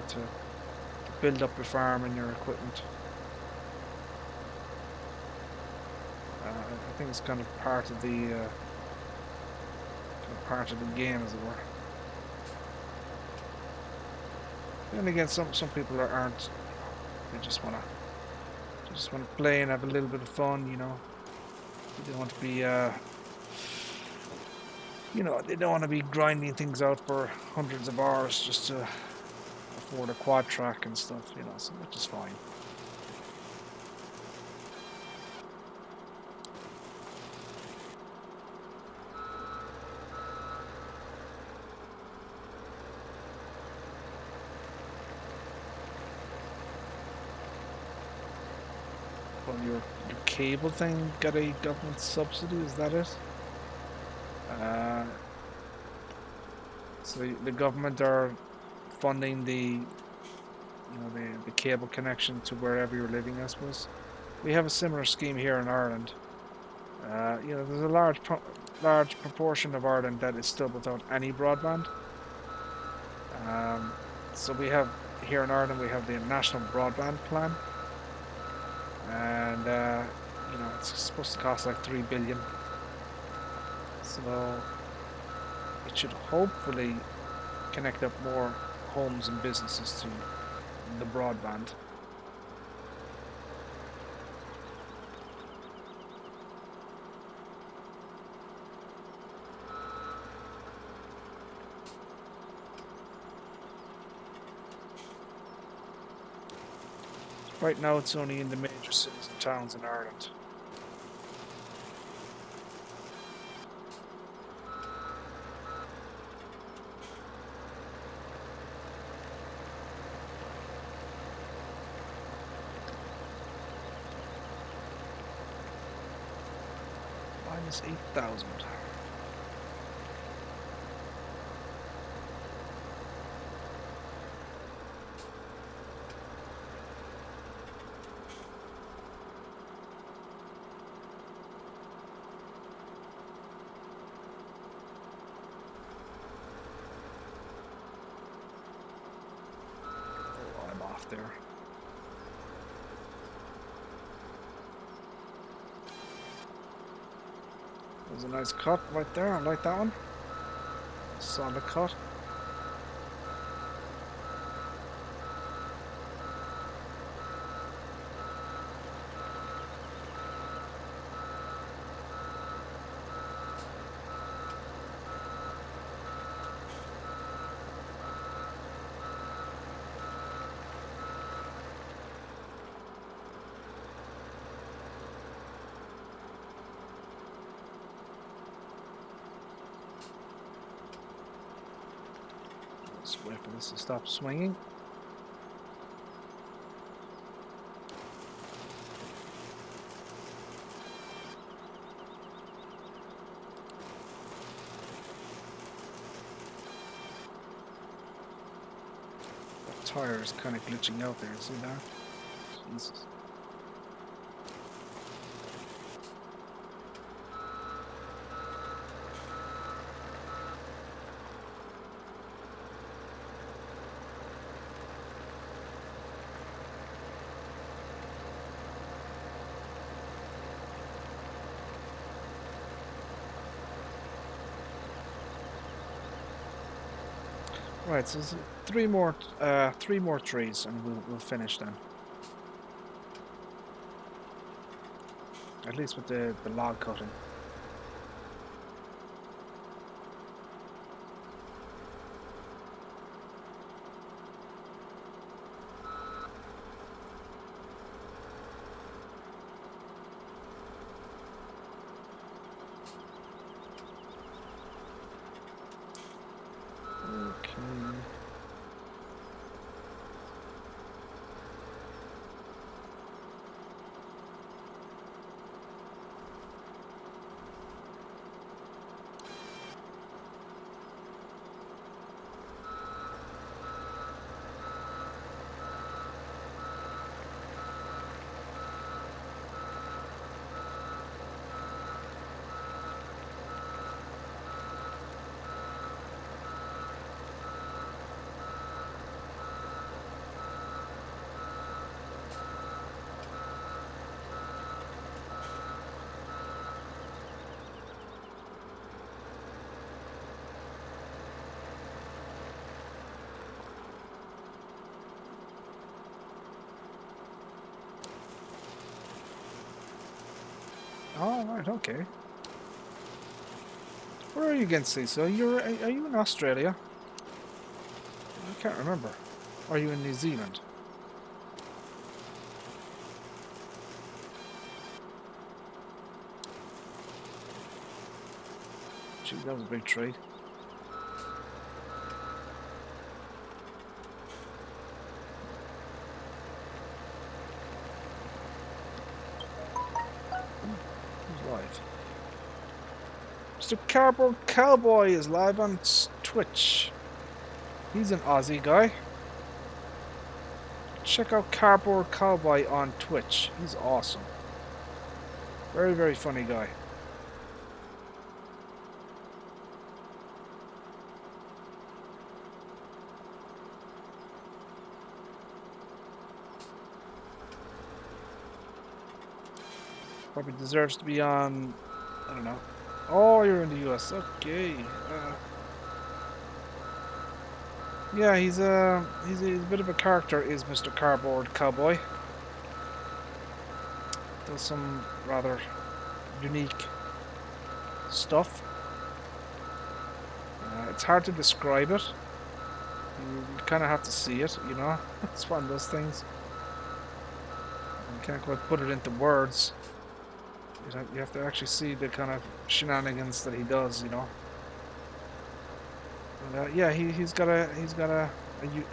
[SPEAKER 1] to build up your farm and your equipment. I think it's kind of part of the game, as it were. And again, some people aren't. They just wanna play and have a little bit of fun. They don't want to be. They don't want to be grinding things out for hundreds of hours just to afford a quad track and stuff. So which is fine. Your cable thing got a government subsidy, is that it? So the government are funding the cable connection to wherever you're living, I suppose. We have a similar scheme here in Ireland. There's a large proportion of Ireland that is still without any broadband. So we have here in Ireland, we have the National Broadband Plan. And it's supposed to cost like 3 billion, so it should hopefully connect up more homes and businesses to the broadband. Right now it's only in the major cities and towns in Ireland. Minus 8,000. There. There's a nice cut right there. I like that one. Solid cut. Let's wait for this to stop swinging. That tire is kind of glitching out there, see that? Jesus. Right, so there's three more trees, and we'll finish then. At least with the log cutting. Okay. All right, okay. Where are you again, Cecil? Are you in Australia? I can't remember. Are you in New Zealand? Gee, that was a big tree. Who's live? Mr. Cardboard Cowboy is live on Twitch. He's an Aussie guy. Check out Cardboard Cowboy on Twitch. He's awesome. Very, very funny guy. Probably deserves to be on, I don't know. Oh, you're in the US. Okay. Yeah, he's a bit of a character, is Mr. Cardboard Cowboy. Does some rather unique stuff. It's hard to describe it. You kind of have to see it, you know. It's one of those things. You can't quite put it into words. You have to actually see the kind of shenanigans that he does, you know. And, yeah, he's got a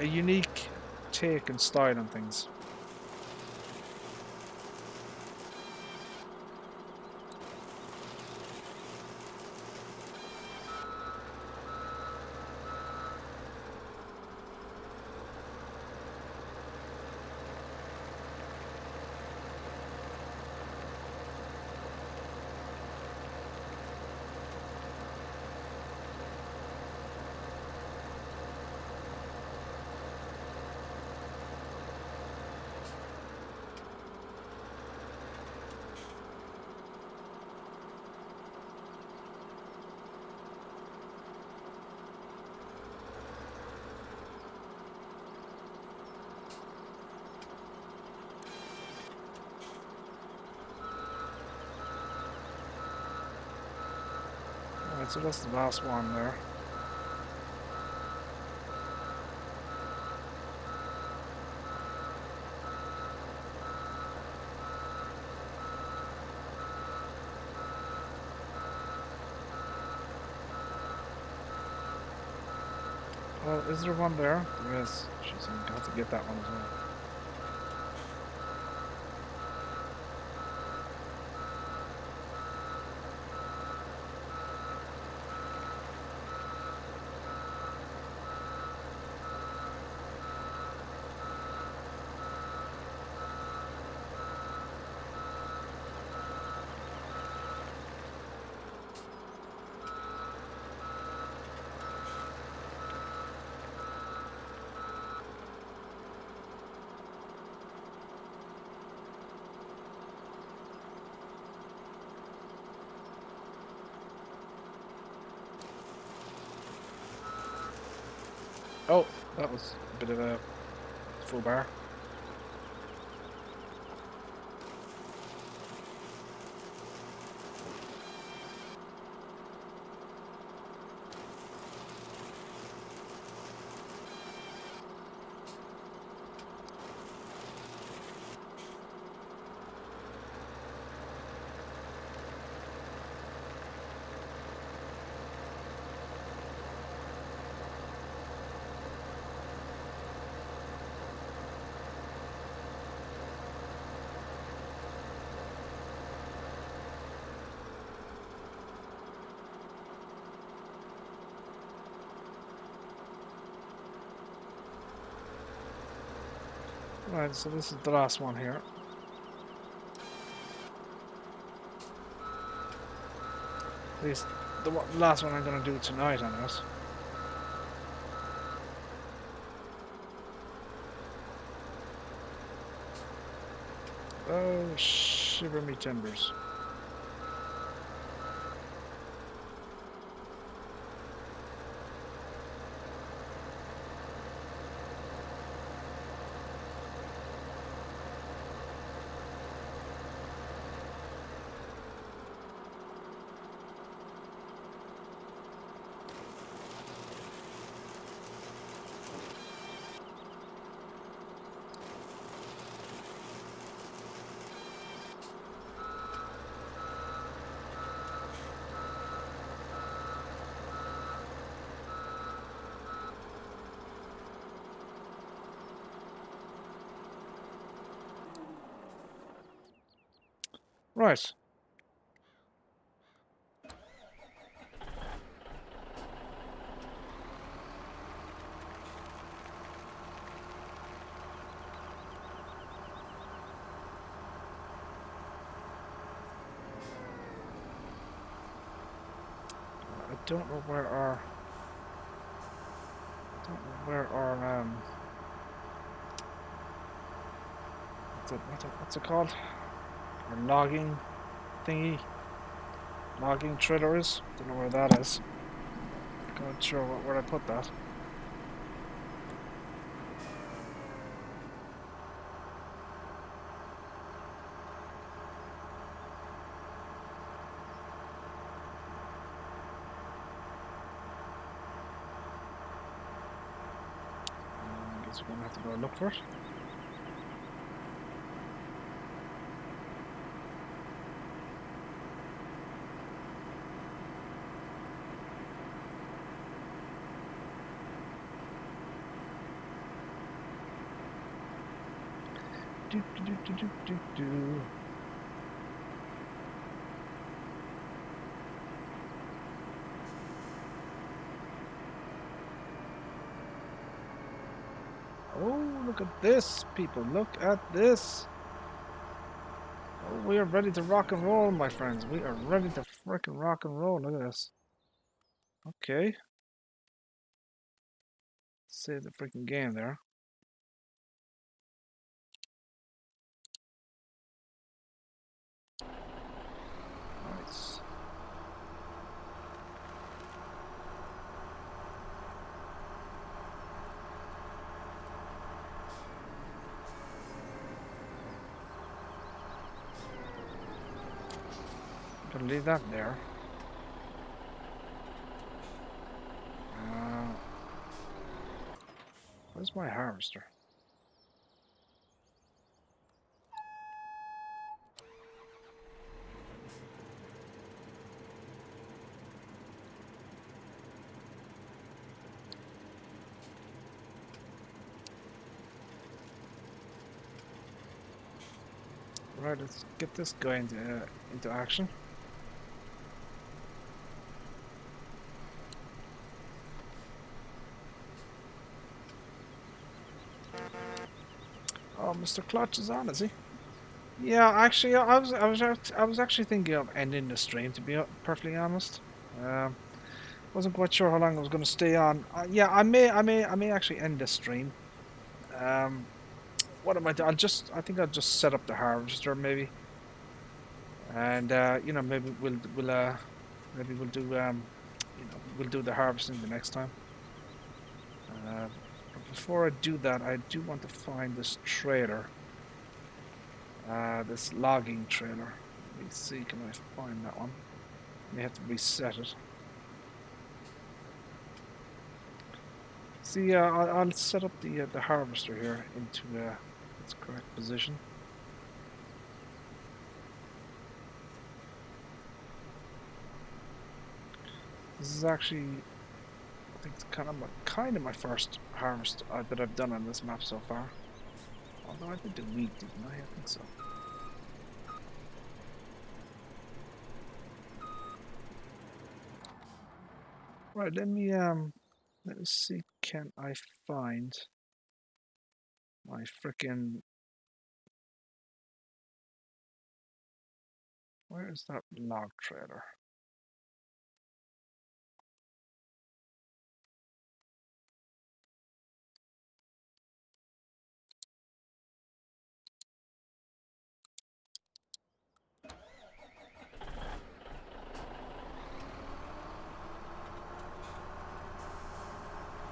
[SPEAKER 1] unique take and style on things. Alright, so that's the last one there. So, is there one there? There is. Jeez, I'm going to have to get that one as well. Oh, that was a bit of a full bar. Right, so this is the last one here. At least the last one I'm going to do tonight on this. Oh, shiver me timbers. Right. I don't know where our... I don't know where our, what's it called? Our logging thingy? Logging trailer is? Don't know where that is. Not sure where I put that. I guess we're gonna have to go look for it. Do do do do do do do. Oh, look at this, people. Look at this. Oh, we are ready to rock and roll, my friends. We are ready to frickin' rock and roll. Look at this. Okay. Save the freaking game there. Nice. Gonna leave that there. Where's my harvester? Right, let's get this guy into action. Oh, Mr. Clutch is on, is he? Yeah, actually, I was actually thinking of ending the stream. To be perfectly honest, wasn't quite sure how long I was going to stay on. Yeah, I may actually end this stream. Um, what am I doing? I think I'll just set up the harvester maybe, and you know, maybe maybe we'll do you know, we'll do the harvesting the next time. But before I do that, I do want to find this trailer, this logging trailer. Let me see, can I find that one? May have to reset it. See, I'll set up the harvester here into its correct position. This is actually, I think, it's kind of my first harvest that I've done on this map so far. Although I did the wheat, didn't I? I think so. Right, let me see. Can I find my frickin'? Where is that log trailer?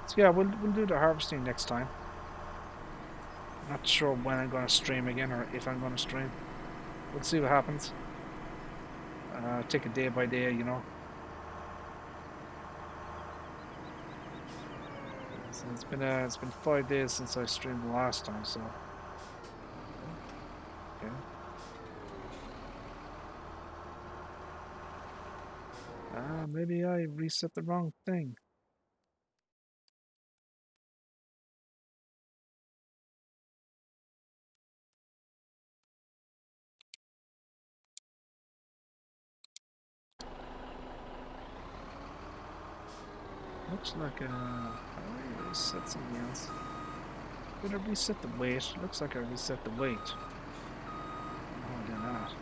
[SPEAKER 1] So yeah, we'll do the harvesting next time. Not sure when I'm gonna stream again or if I'm gonna stream. We'll see what happens. Take it day by day, you know. So it's been 5 days since I streamed the last time, so okay. Maybe I reset the wrong thing. Looks like I reset something else. Did I reset the weight? Looks like I reset the weight. Oh, I did not.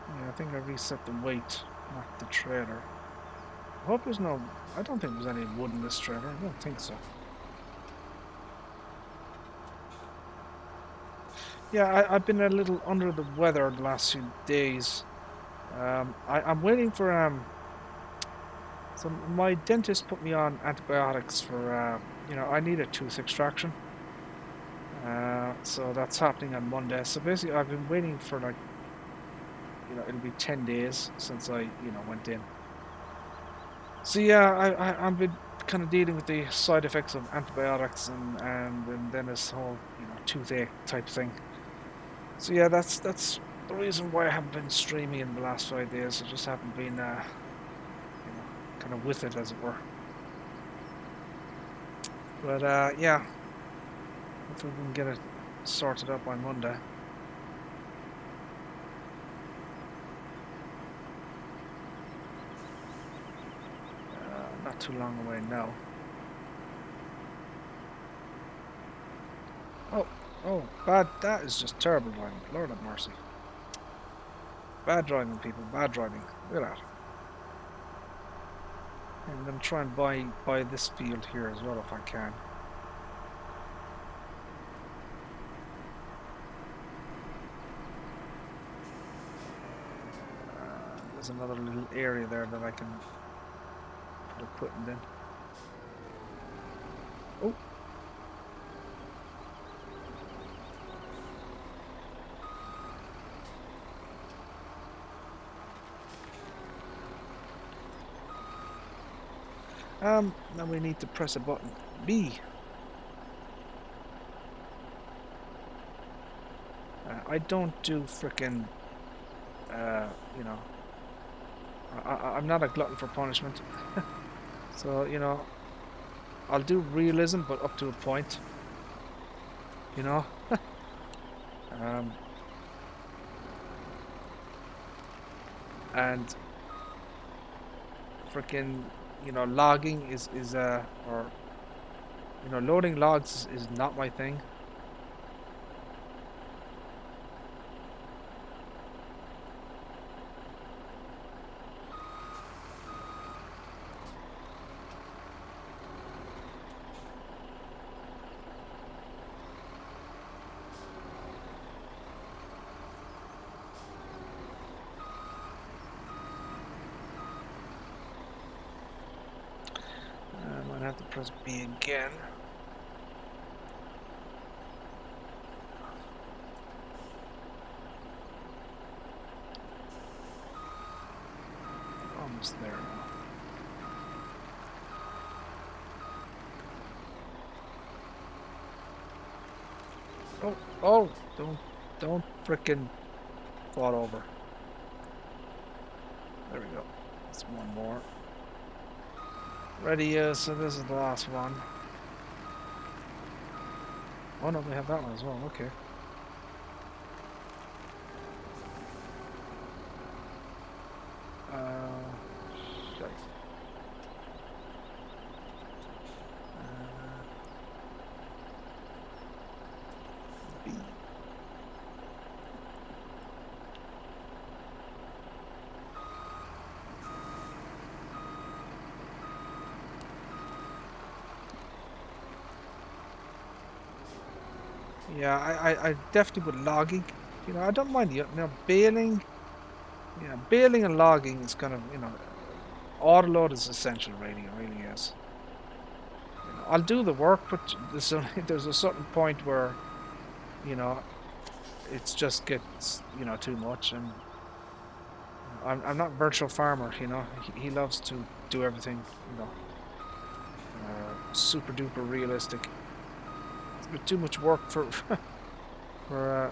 [SPEAKER 1] Yeah, I think I reset the weight, not the trailer. I hope there's no. I don't think there's any wood in this trailer. I don't think so. Yeah, I've been a little under the weather the last few days. I'm waiting for So my dentist put me on antibiotics for you know, I need a tooth extraction. So that's happening on Monday. So basically, I've been waiting for like, you know, it'll be 10 days since I, you know, went in. So yeah, I've been kind of dealing with the side effects of antibiotics and then this whole, you know, toothache type thing. So yeah, that's the reason why I haven't been streaming in the last 5 days. I just haven't been, you know, kind of with it as it were. But yeah, hopefully we can get it sorted out by Monday. Not too long away now. Oh, oh, bad. That is just terrible driving. Lord have mercy. Bad driving, people. Bad driving. Look at that. I'm gonna try and buy this field here as well if I can. There's another little area there that I can put equipment in. Oh. Now we need to press a button. B. I don't do frickin', you know, I'm not a glutton for punishment. So, you know, I'll do realism, but up to a point. You know? Um, and freaking, you know, logging or, you know, loading logs is not my thing. I might have to press B again. Almost there now. Oh, oh, don't frickin' fall over. There we go. That's one more. Ready, so this is the last one. Oh no, we have that one as well, okay. Shite. B. Yeah, I definitely with logging. You know, I don't mind you know baling. Yeah, baling and logging is kind of you know, autoload is essential. Really, it really is. You know, I'll do the work, but there's a certain point where you know it's just gets you know too much, and I'm not virtual farmer. You know, he loves to do everything. You know, super duper realistic. It's a bit too much work for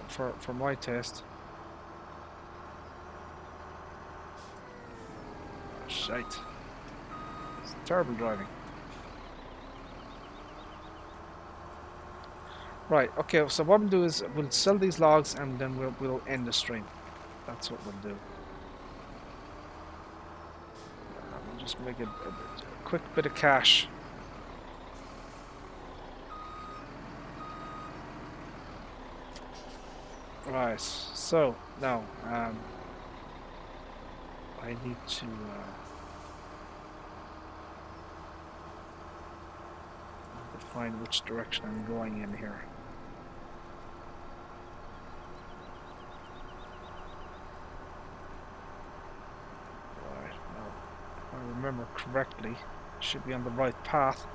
[SPEAKER 1] for my taste. Oh, shite. It's terrible driving. Right, okay, so what we'll do is we'll sell these logs and then we'll end the stream. That's what we'll do. We'll just make a quick bit of cash. Right, so now I need to find which direction I'm going in here. Right, now, if I remember correctly, I should be on the right path.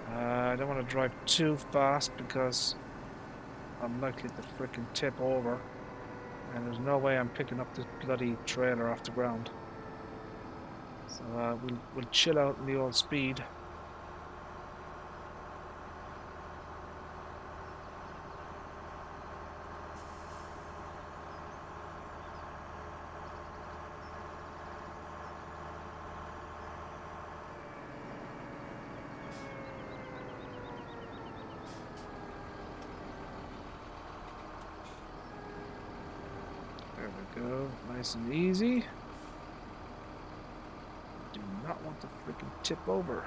[SPEAKER 1] I don't want to drive too fast because I'm likely to frickin' tip over. And there's no way I'm picking up this bloody trailer off the ground. So we'll chill out in the old speed. There we go, nice and easy. Do not want to freaking tip over.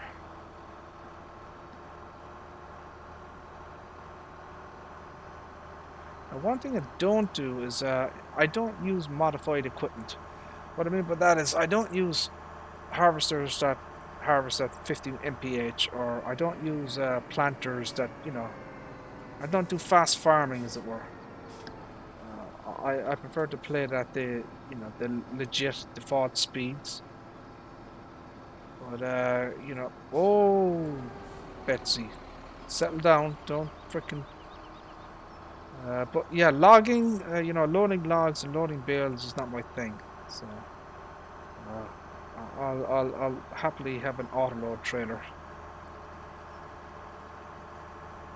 [SPEAKER 1] Now, one thing I don't do is I don't use modified equipment. What I mean by that is I don't use harvesters that harvest at 50 mph, or I don't use planters that, you know, I don't do fast farming, as it were. I prefer to play it at the, you know, the legit default speeds. But, you know, oh, Betsy, settle down, don't frickin'. But yeah, logging, you know, loading logs and loading bales is not my thing. So, I'll happily have an autoload trailer.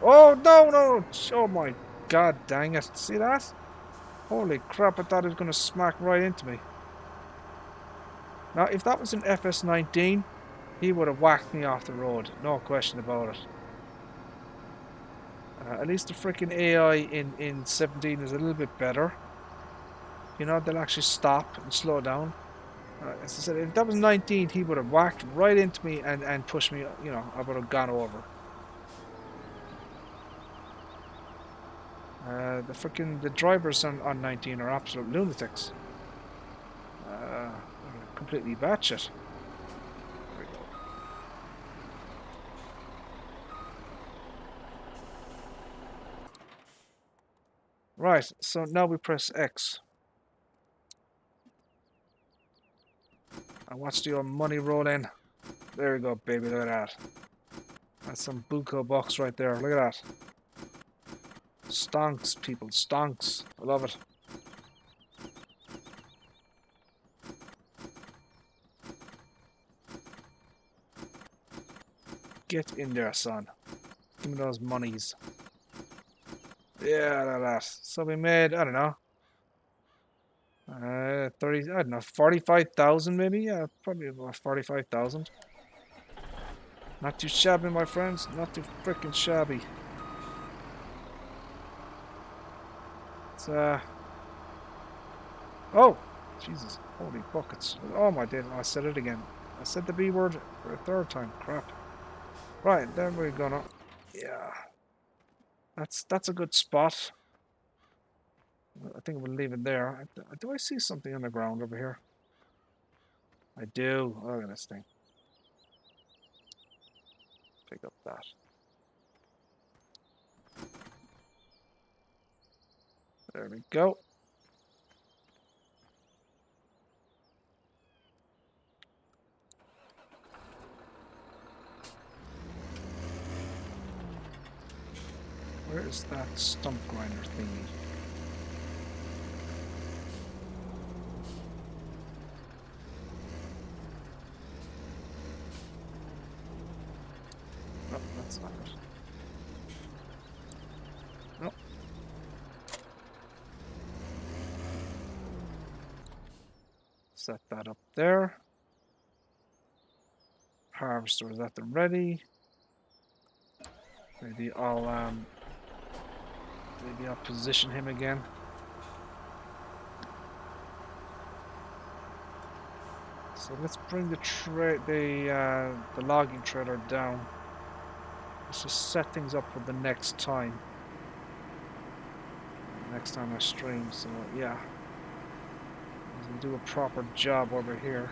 [SPEAKER 1] Oh no, no! Oh my god, dang it! See that? Holy crap! I thought it was gonna smack right into me. Now, if that was an FS19, he would have whacked me off the road. No question about it. At least the freaking AI in 17 is a little bit better. You know, they'll actually stop and slow down. As I said, if that was 19, he would have whacked right into me and pushed me, you know, I would have gone over. The drivers on 19 are absolute lunatics. Completely batshit. There we go. Right, so now we press X. And watch the old money roll in. There we go, baby, look at that. That's some buco box right there, look at that. Stonks, people, stonks. I love it. Get in there, son. Give me those monies. Yeah, that. So we made, I don't know, 30, I don't know, 45,000 maybe? Yeah, probably about 45,000. Not too shabby, my friends. Not too freaking shabby. It's, oh! Jesus. Holy buckets. Oh my day. I said it again. I said the B word for a third time. Crap. Right, then we're gonna... Yeah. That's a good spot. I think we'll leave it there. Do I see something on the ground over here? I do. Look at this thing. Pick up that. There we go. Where is that stump grinder thingy? No, that's not it. No. Set that up there. Harvester is at the ready. Maybe I'll position him again. So let's bring the logging trailer down. Let's just set things up for the next time. Next time I stream, so yeah. We'll do a proper job over here.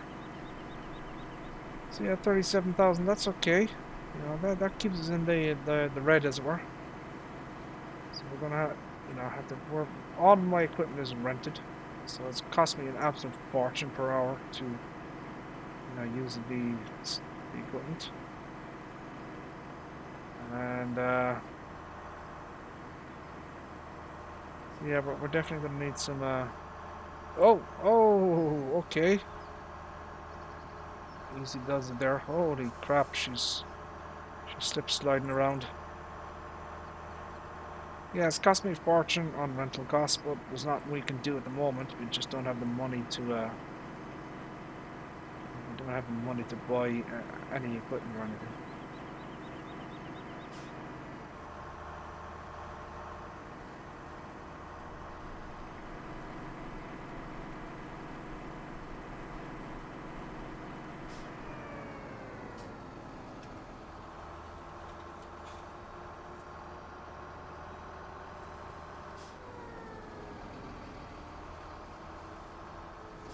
[SPEAKER 1] So yeah, 37,000, that's okay. You know, that keeps us in the red, as it were. So we're gonna have to work. All of my equipment is rented, so it's cost me an absolute fortune per hour to use the equipment. And so yeah, but we're definitely gonna need some. Oh, okay. Easy does it there. Holy crap, she's slip sliding around. Yeah, it's cost me a fortune on rental costs, but there's not we can do at the moment. We just don't have the money to. We don't have the money to buy any equipment or anything.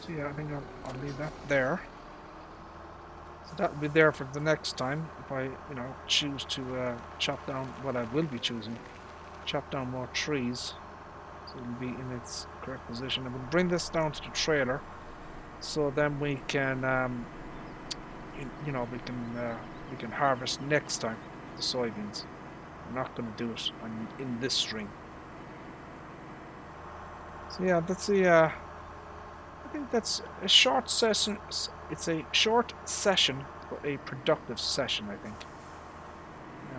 [SPEAKER 1] So yeah, I think I'll leave that there. So that'll be there for the next time if I, choose to chop down. Well, I will be choosing chop down more trees, so it'll be in its correct position. And we'll bring this down to the trailer, so then we can, we can harvest next time the soybeans. We're not going to do it in this stream. So yeah, that's the. I think that's a short session. It's a short session, but a productive session, I think.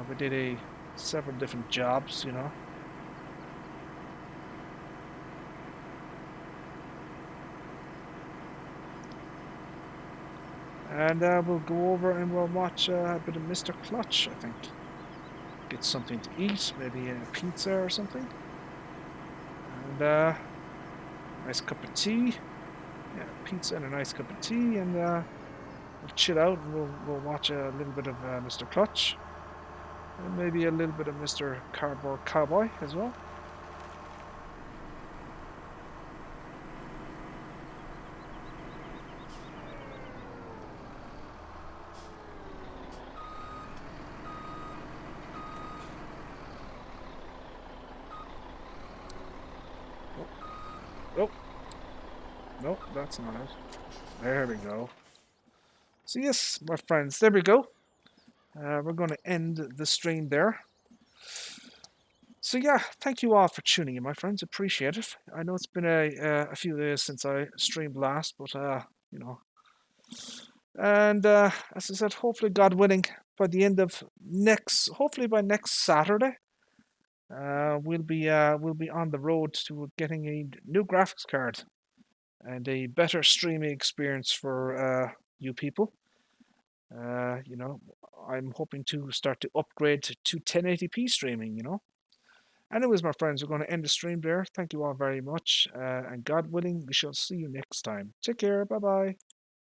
[SPEAKER 1] We did several different jobs, And we'll go over and we'll watch a bit of Mr. Clutch, I think. Get something to eat, maybe a pizza or something. And nice cup of tea. Yeah, pizza and a nice cup of tea, and we'll chill out and we'll watch a little bit of Mr. Clutch. And maybe a little bit of Mr. Cardboard Cowboy as well. Oh, no, that's not it. There we go. So yes, my friends, there we go. We're going to end the stream there. So yeah, thank you all for tuning in, my friends. Appreciate it. I know it's been a few days since I streamed last, but you know, and as I said, hopefully, God willing, by the end of hopefully by next Saturday, we'll be on the road to getting a new graphics card and a better streaming experience for you people. You know, I'm hoping to start to upgrade to 1080p streaming. You know. Anyways, my friends, we're going to end the stream there. Thank you all very much, and God willing, we shall see you next time. Take care. Bye bye.